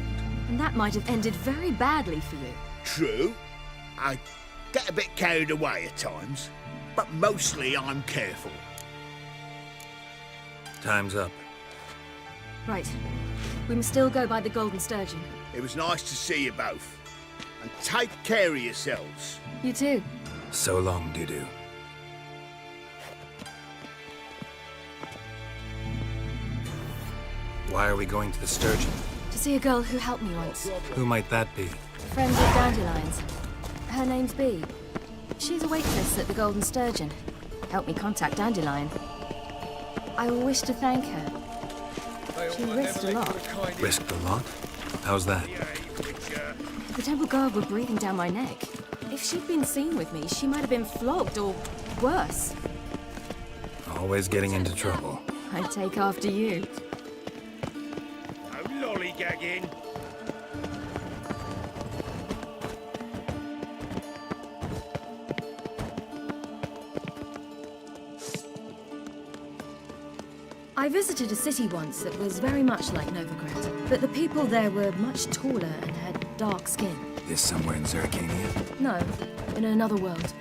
And that might have ended very badly for you. True. I get a bit carried away at times, but mostly I'm careful. Time's up. Right. We must still go by the Golden Sturgeon. It was nice to see you both. And take care of yourselves. You too. So long, Dudu. Why are we going to the Sturgeon? To see a girl who helped me once. Who might that be? Friends of Dandelion's. Her name's Bee. She's a waitress at the Golden Sturgeon. Helped me contact Dandelion. I wish to thank her. She risked a lot. Risked a lot? How's that? The temple guard were breathing down my neck. If she'd been seen with me, she might have been flogged or worse. Always getting into trouble. I'd take after you. No lollygagging. I visited a city once that was very much like Novigrad, but the people there were much taller and had dark skin. This somewhere in Zerkania? No, in another world.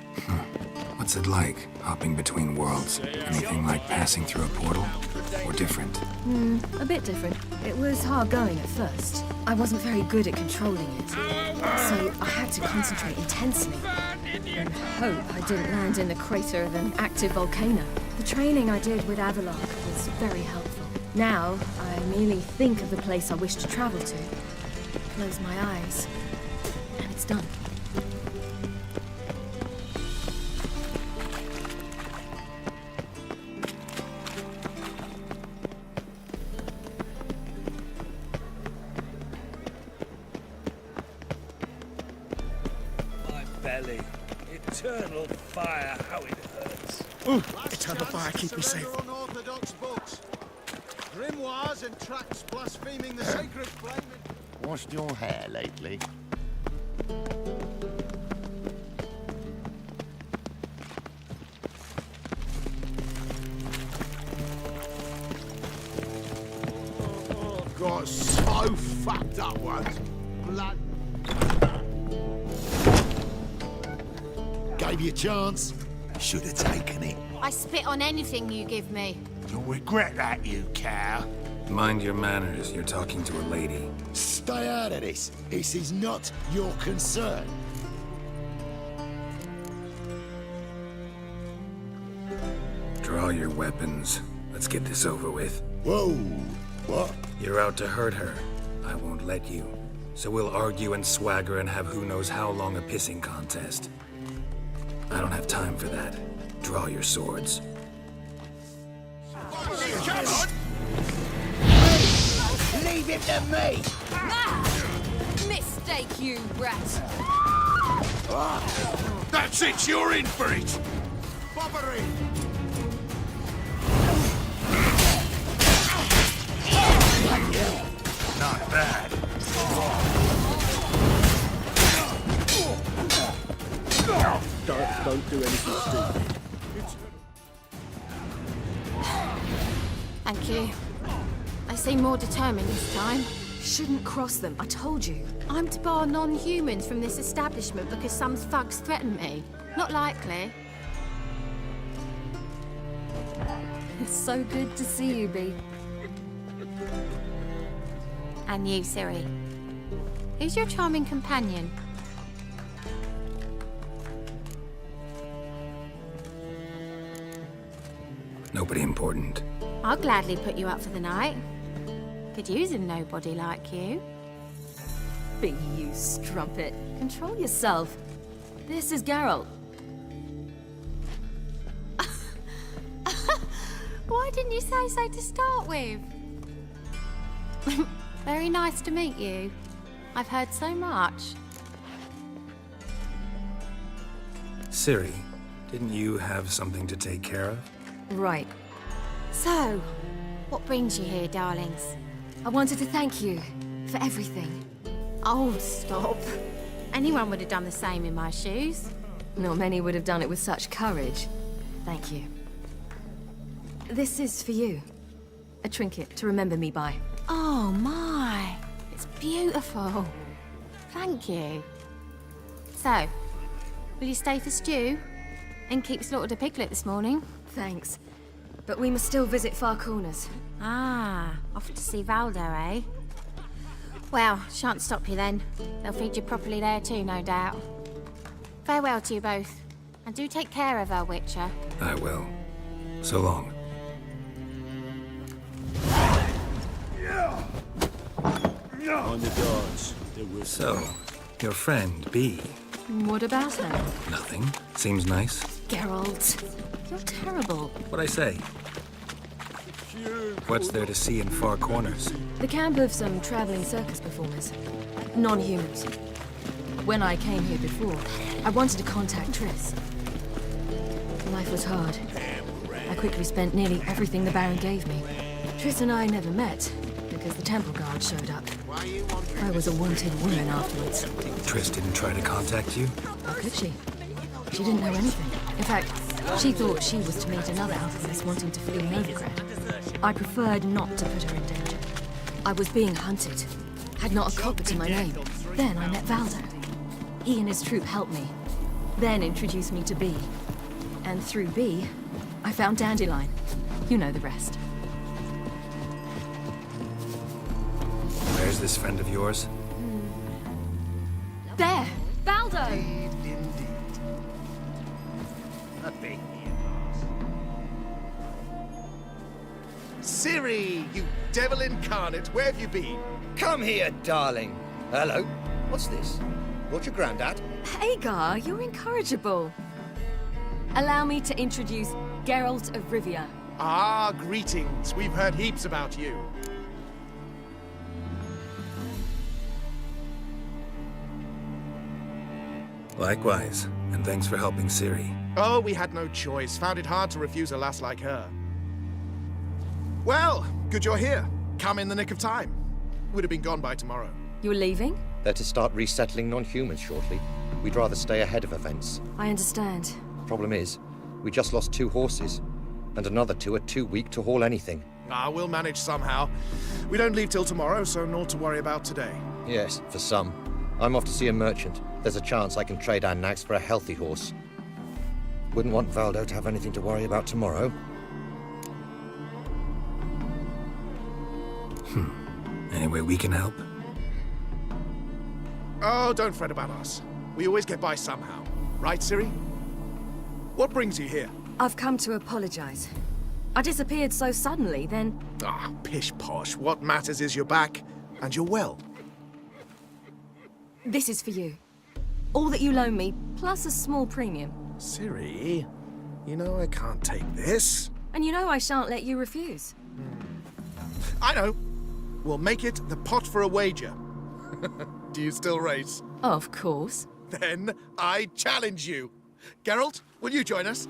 What's it like, hopping between worlds? Anything like passing through a portal? Or different? A bit different. It was hard going at first. I wasn't very good at controlling it, so I had to concentrate intensely and hope I didn't land in the crater of an active volcano. The training I did with Avallac'h was very helpful. Now, I merely think of the place I wish to travel to, close my eyes, and it's done. My belly. Eternal fire, how it hurts. Eternal fire, keep me safe. Unorthodox books. Grimoires and tracts blaspheming the sacred flame. Washed your hair lately? Got so fucked up once. Blood. Gave you a chance. Should have taken it. I spit on anything you give me. You'll regret that, you cow. Mind your manners, you're talking to a lady. Stay out of this. This is not your concern. Draw your weapons. Let's get this over with. Whoa! What? You're out to hurt her. I won't let you. So we'll argue and swagger and have who knows how long a pissing contest. I don't have time for that. Draw your swords. Come on! Leave him to me! Mistake, you brat. That's it, you're in for it! Bobbery! Not bad. Don't do anything stupid. Thank you. They seem more determined this time. Shouldn't cross them, I told you. I'm to bar non-humans from this establishment because some thugs threaten me. Not likely. It's so good to see you, Bee. And you, Ciri. Who's your charming companion? Nobody important. I'll gladly put you up for the night. Could use a nobody like you. Bee, you strumpet. Control yourself. This is Geralt. Why didn't you say so to start with? Very nice to meet you. I've heard so much. Ciri, didn't you have something to take care of? Right. So, what brings you here, darlings? I wanted to thank you for everything. Oh, stop. Anyone would have done the same in my shoes. Not many would have done it with such courage. Thank you. This is for you. A trinket to remember me by. Oh my, it's beautiful. Thank you. So, will you stay for stew? And keep slaughtered a piglet this morning? Thanks. But we must still visit Far Corners. Ah, off to see Valdo, eh? Well, shan't stop you then. They'll feed you properly there too, no doubt. Farewell to you both. And do take care of her, Witcher. I will. So long. On the guards. So, your friend, Bee. What about her? Nothing. Seems nice. Geralt, you're terrible. What'd I say? What's there to see in Far Corners? The camp of some traveling circus performers. Non-humans. When I came here before, I wanted to contact Triss. Life was hard. I quickly spent nearly everything the Baron gave me. Triss and I never met, because the temple guard showed up. I was a wanted woman afterwards. Triss didn't try to contact you? How could she? She didn't know anything. In fact, she thought she was to meet another alchemist wanting to flee Novigrad. I preferred not to put her in danger. I was being hunted. Had not a copper to my name. Then I met Valdo. He and his troop helped me. Then introduced me to Bee. And through Bee, I found Dandelion. You know the rest. Where's this friend of yours? There! Valdo! Ciri, you devil incarnate, where have you been? Come here, darling. Hello. What's this? What's your granddad? Hagar, you're incorrigible. Allow me to introduce Geralt of Rivia. Ah, greetings. We've heard heaps about you. Likewise, and thanks for helping Ciri. Oh, we had no choice. Found it hard to refuse a lass like her. Well, good you're here. Come in the nick of time. Would have been gone by tomorrow. You're leaving? They're to start resettling non-humans shortly. We'd rather stay ahead of events. I understand. Problem is, we just lost 2 horses, and another 2 are too weak to haul anything. Ah, we'll manage somehow. We don't leave till tomorrow, so naught to worry about today. Yes, for some. I'm off to see a merchant. There's a chance I can trade our nags for a healthy horse. Wouldn't want Valdo to have anything to worry about tomorrow. Any way we can help? Oh, don't fret about us. We always get by somehow. Right, Ciri? What brings you here? I've come to apologize. I disappeared so suddenly, then... Ah, pish posh. What matters is you're back, and you're well. This is for you. All that you loan me, plus a small premium. Ciri, you know I can't take this. And you know I shan't let you refuse. I know. We'll make it the pot for a wager. Do you still race? Of course. Then I challenge you. Geralt, will you join us?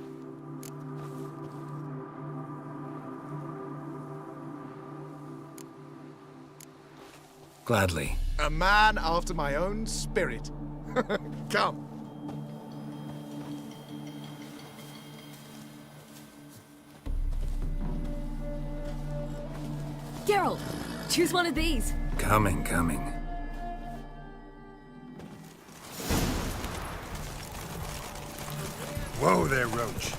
Gladly. A man after my own spirit. Come. Geralt, choose one of these. Coming. Whoa there, Roach.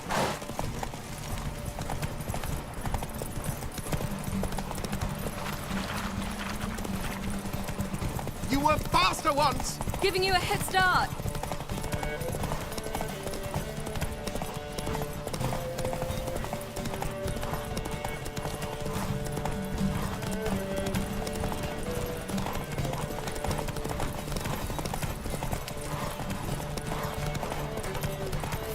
You were faster once! Giving you a head start.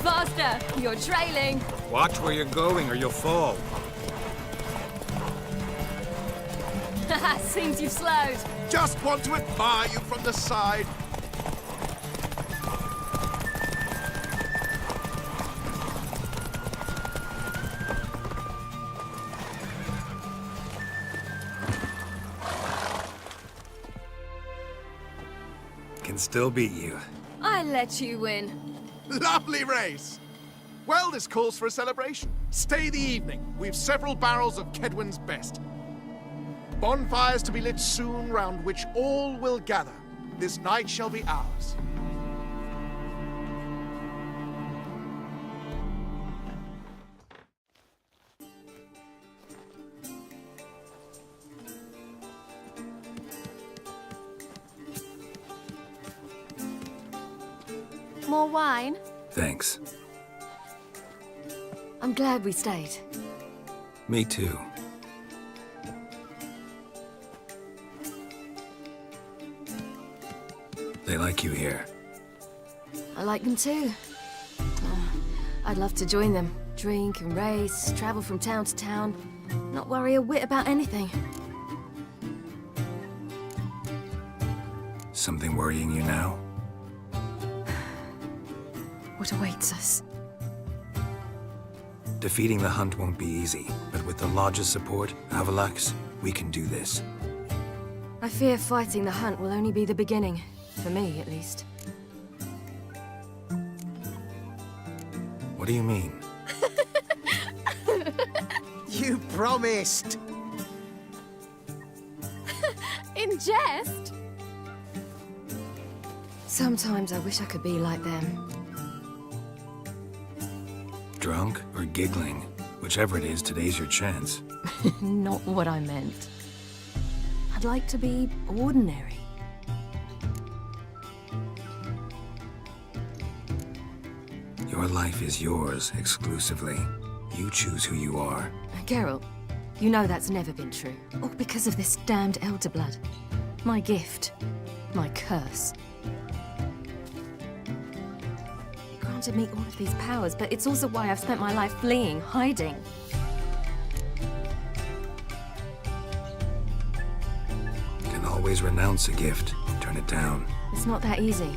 Faster! You're trailing. Watch where you're going or you'll fall. Haha, seems you've slowed. Just want to admire you from the side. Can still beat you. I let you win. Lovely race! Well, this calls for a celebration. Stay the evening. We've several barrels of Kedwen's best. Bonfires to be lit soon, round which all will gather. This night shall be ours. More wine? Thanks. I'm glad we stayed. Me too. They like you here. I like them too. Oh, I'd love to join them. Drink and race, travel from town to town. Not worry a whit about anything. Something worrying you now? What awaits us? Defeating the Hunt won't be easy, but with the Lodge's support, Avalax, we can do this. I fear fighting the Hunt will only be the beginning. For me, at least. What do you mean? You promised! In jest? Sometimes I wish I could be like them. Drunk or giggling? Whichever it is, today's your chance. Not what I meant. I'd like to be ordinary. Your life is yours, exclusively. You choose who you are. Geralt, you know that's never been true. All because of this damned Elder Blood. My gift. My curse. It granted me all of these powers, but it's also why I've spent my life fleeing, hiding. Can always renounce a gift, turn it down. It's not that easy.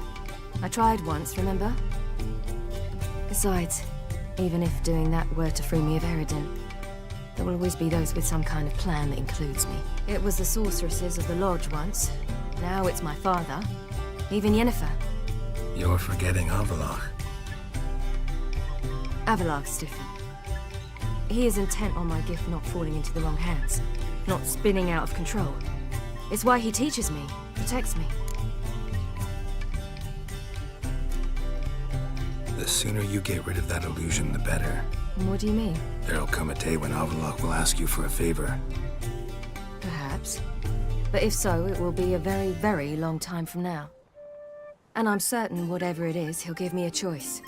I tried once, remember? Besides, even if doing that were to free me of Eredin, there will always be those with some kind of plan that includes me. It was the sorceresses of the Lodge once. Now it's my father. Even Yennefer. You're forgetting Avallac'h. Avallac'h's different. He is intent on my gift not falling into the wrong hands, not spinning out of control. It's why he teaches me, protects me. The sooner you get rid of that illusion, the better. What do you mean? There'll come a day when Avallac'h will ask you for a favor. Perhaps. But if so, it will be a very, very long time from now. And I'm certain whatever it is, he'll give me a choice.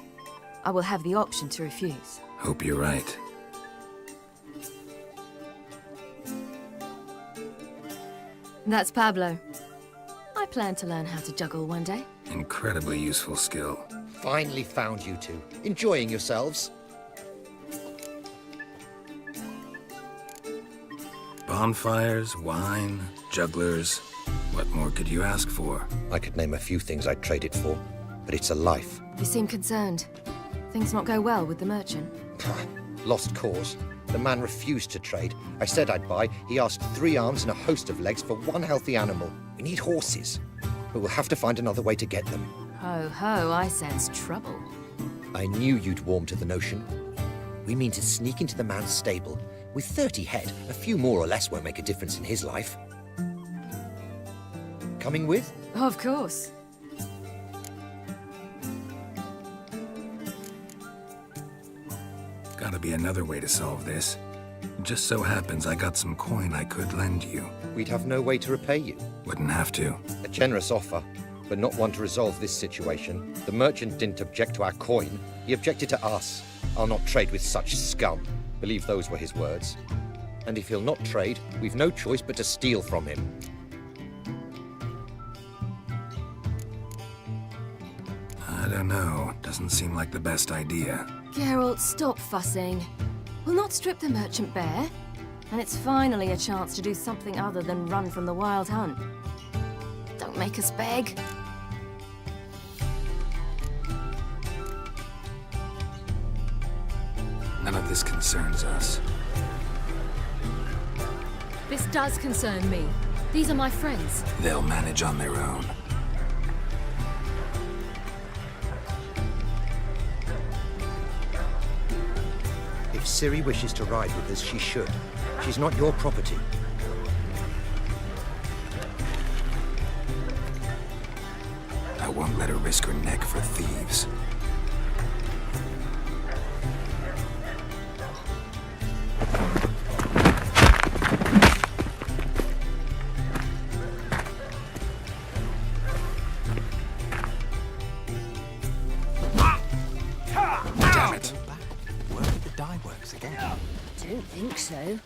I will have the option to refuse. Hope you're right. That's Pablo. I plan to learn how to juggle one day. Incredibly useful skill. Finally found you two. Enjoying yourselves? Bonfires, wine, jugglers. What more could you ask for? I could name a few things I'd trade it for, but it's a life. You seem concerned. Things not go well with the merchant. Lost cause. The man refused to trade. I said I'd buy. He asked 3 arms and a host of legs for 1 healthy animal. We need horses, but we'll have to find another way to get them. Ho ho, I sense trouble. I knew you'd warm to the notion. We mean to sneak into the man's stable. With 30 head, a few more or less won't make a difference in his life. Coming with? Of course. Gotta be another way to solve this. Just so happens I got some coin I could lend you. We'd have no way to repay you. Wouldn't have to. A generous offer, but not one to resolve this situation. The merchant didn't object to our coin. He objected to us. I'll not trade with such scum. Believe those were his words. And if he'll not trade, we've no choice but to steal from him. I don't know. Doesn't seem like the best idea. Geralt, stop fussing. We'll not strip the merchant bare. And it's finally a chance to do something other than run from the Wild Hunt. Don't make us beg. None of this concerns us. This does concern me. These are my friends. They'll manage on their own. If Ciri wishes to ride with us, she should. She's not your property. I won't let her risk her neck for thieves. Damn it! Where did the dye works again? Don't think so.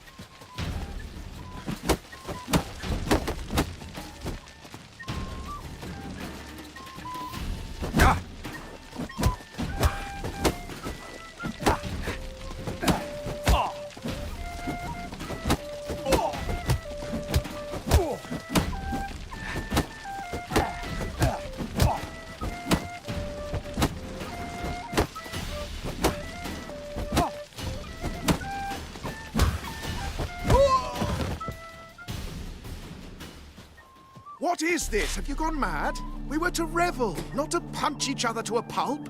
What is this? Have you gone mad? We were to revel, not to punch each other to a pulp.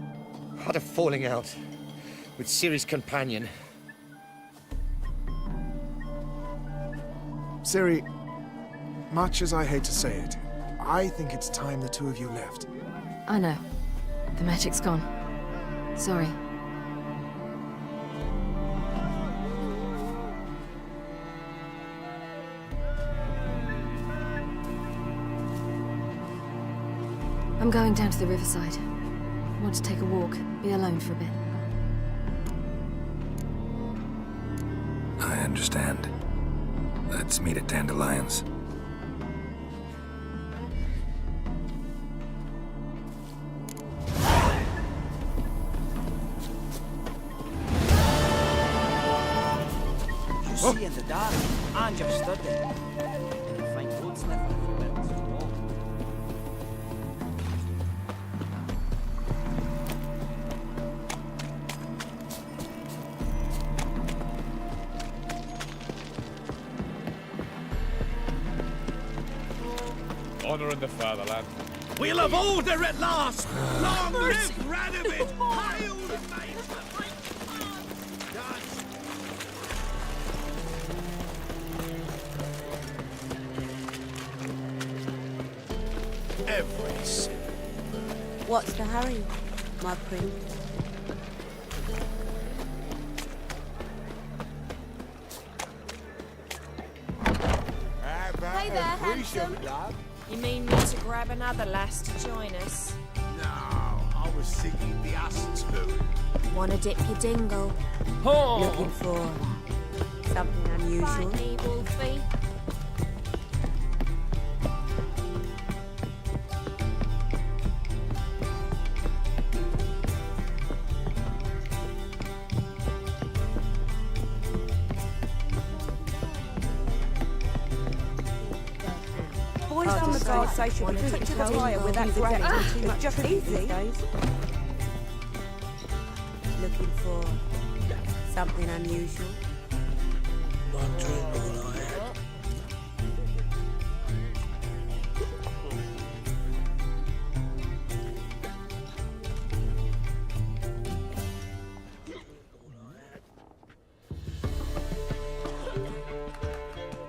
Had a falling out with Ciri's companion. Ciri, much as I hate to say it, I think it's time the two of you left. I know. The magic's gone. Sorry. I'm going down to the riverside. I want to take a walk, be alone for a bit. I understand. Let's meet at Dandelions. You see in the dark, and just stood there. You'll find road sniffer if you went to the wall. Honor in the fatherland. We'll have order at last! Long live Radovid! Hail the mate! Every sin. What's the hurry, my prince? Hey there, handsome. You mean me to grab another lass to join us? No, I was singing the Aston Spoon. Wanna dip your dingle? Oh. Looking for something unusual? Fight me, Wolfie. on the guard say she'll be took to the fire with that granny. Too much just easy. Looking for something unusual? One drink all I had.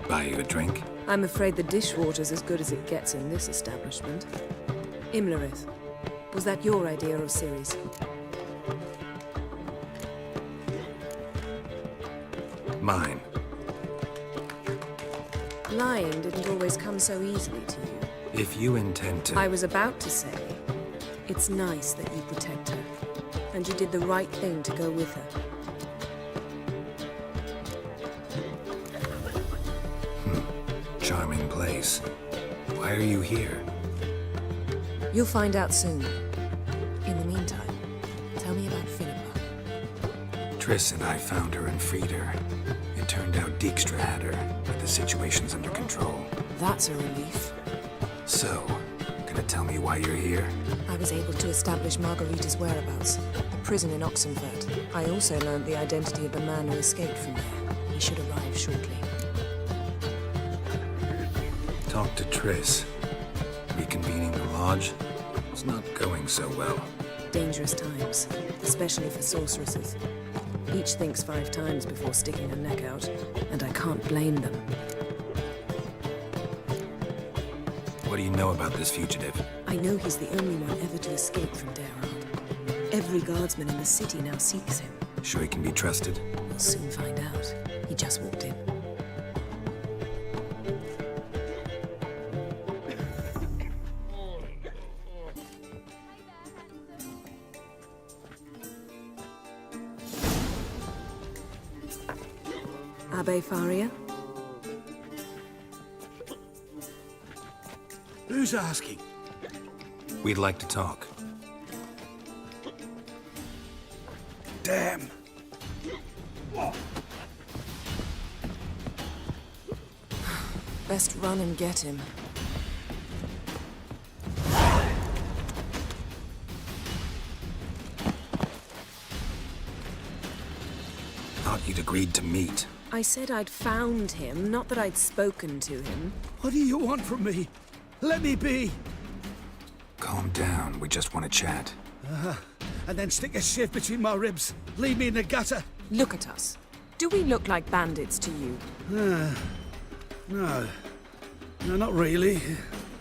Buy you a drink? I'm afraid the dishwater's as good as it gets in this establishment. Imlerith, was that your idea or Ciri's? Mine. Lying didn't always come so easily to you. If you intend to... I was about to say, it's nice that you protect her. And you did the right thing to go with her. Charming place. Why are you here? You'll find out soon. In the meantime, tell me about Philippa. Triss and I found her and freed her. It turned out Dijkstra had her, but the situation's under control. That's a relief. So, gonna tell me why you're here? I was able to establish Margarita's whereabouts, the prison in Oxenfurt. I also learned the identity of the man who escaped from there. He should arrive shortly. Talk to Triss. Reconvening the lodge? It's not going so well. Dangerous times, especially for sorceresses. Each thinks 5 times before sticking her neck out, and I can't blame them. What do you know about this fugitive? I know he's the only one ever to escape from Daerard. Every guardsman in the city now seeks him. Sure he can be trusted? We'll soon find out. He just walked in. Abbe Faria? Who's asking? We'd like to talk. Damn. Best run and get him. Thought you'd agreed to meet. I said I'd found him, not that I'd spoken to him. What do you want from me? Let me be. Calm down, we just want to chat. And then stick a shiv between my ribs. Leave me in the gutter. Look at us. Do we look like bandits to you? No. No, not really.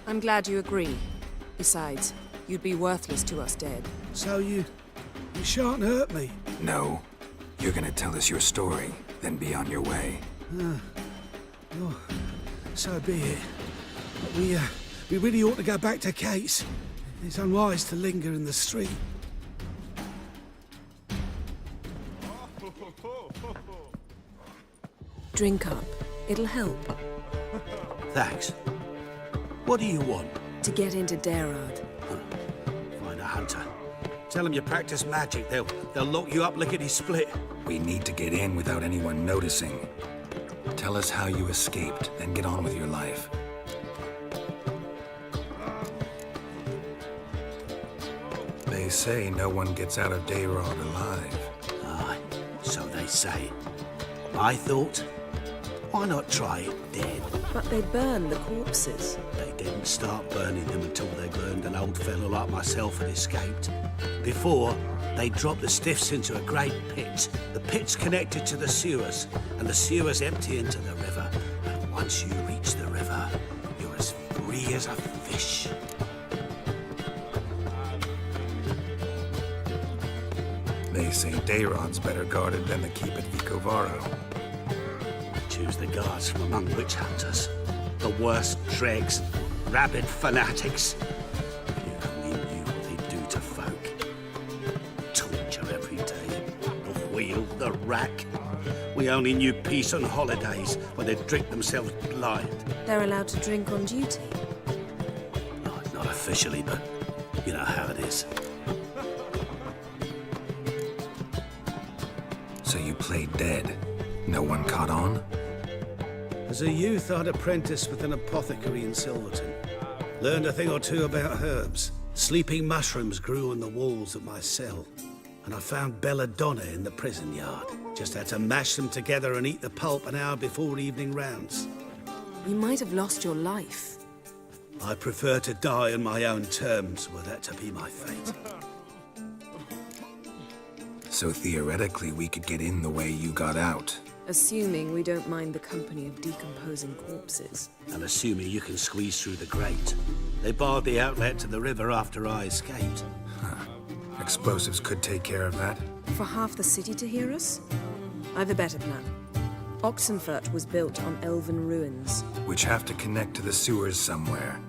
I'm glad you agree. Besides, you'd be worthless to us dead. So you shan't hurt me? No. You're gonna tell us your story, then be on your way. Oh, so be it. But we really ought to go back to Kate's. It's unwise to linger in the street. Drink up. It'll help. Thanks. What do you want? To get into Daerard. Find a hunter. Tell them you practice magic. They'll lock you up lickety-split. We need to get in without anyone noticing. Tell us how you escaped, then get on with your life. They say no one gets out of Daerard alive. Aye, so they say. I thought, why not try it dead? But they burn the corpses. They didn't start burning them until they learned an old fellow like myself had escaped. Before, they dropped the stiffs into a great pit. The pit's connected to the sewers, and the sewers empty into the river. And once you reach the river, you're as free as a fish. They say Daerad's better guarded than the keep at Vicovaro. Choose the guards from among witch hunters. The worst dregs, rabid fanatics. If you only knew what they do to folk. Torture every day. The wheel, the rack. We only knew peace on holidays when they'd drink themselves blind. They're allowed to drink on duty. Not officially, but you know how it is. So you played dead. No one caught on? As a youth, I'd apprenticed with an apothecary in Silverton. Learned a thing or two about herbs. Sleeping mushrooms grew on the walls of my cell. And I found belladonna in the prison yard. Just had to mash them together and eat the pulp an hour before evening rounds. You might have lost your life. I prefer to die on my own terms, were that to be my fate. So theoretically, we could get in the way you got out. Assuming we don't mind the company of decomposing corpses. And assuming you can squeeze through the grate. They barred the outlet to the river after I escaped. Explosives could take care of that. For half the city to hear us? I've a better plan. Oxenfurt was built on elven ruins. Which have to connect to the sewers somewhere.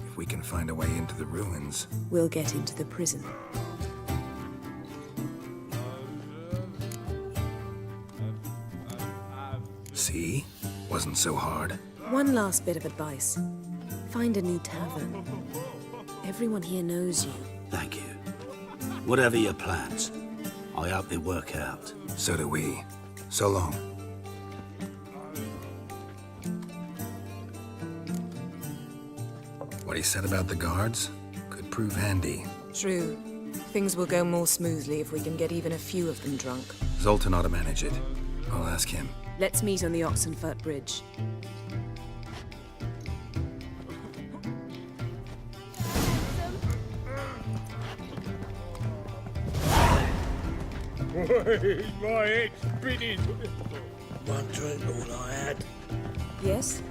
If we can find a way into the ruins. We'll get into the prison. See? Wasn't so hard. One last bit of advice. Find a new tavern. Everyone here knows you. Thank you. Whatever your plans, I hope they work out. So do we. So long. What he said about the guards could prove handy. True. Things will go more smoothly if we can get even a few of them drunk. Zoltan ought to manage it. I'll ask him. Let's meet on the Oxenfurt Bridge. My head's spinning. One drink all I had. Yes?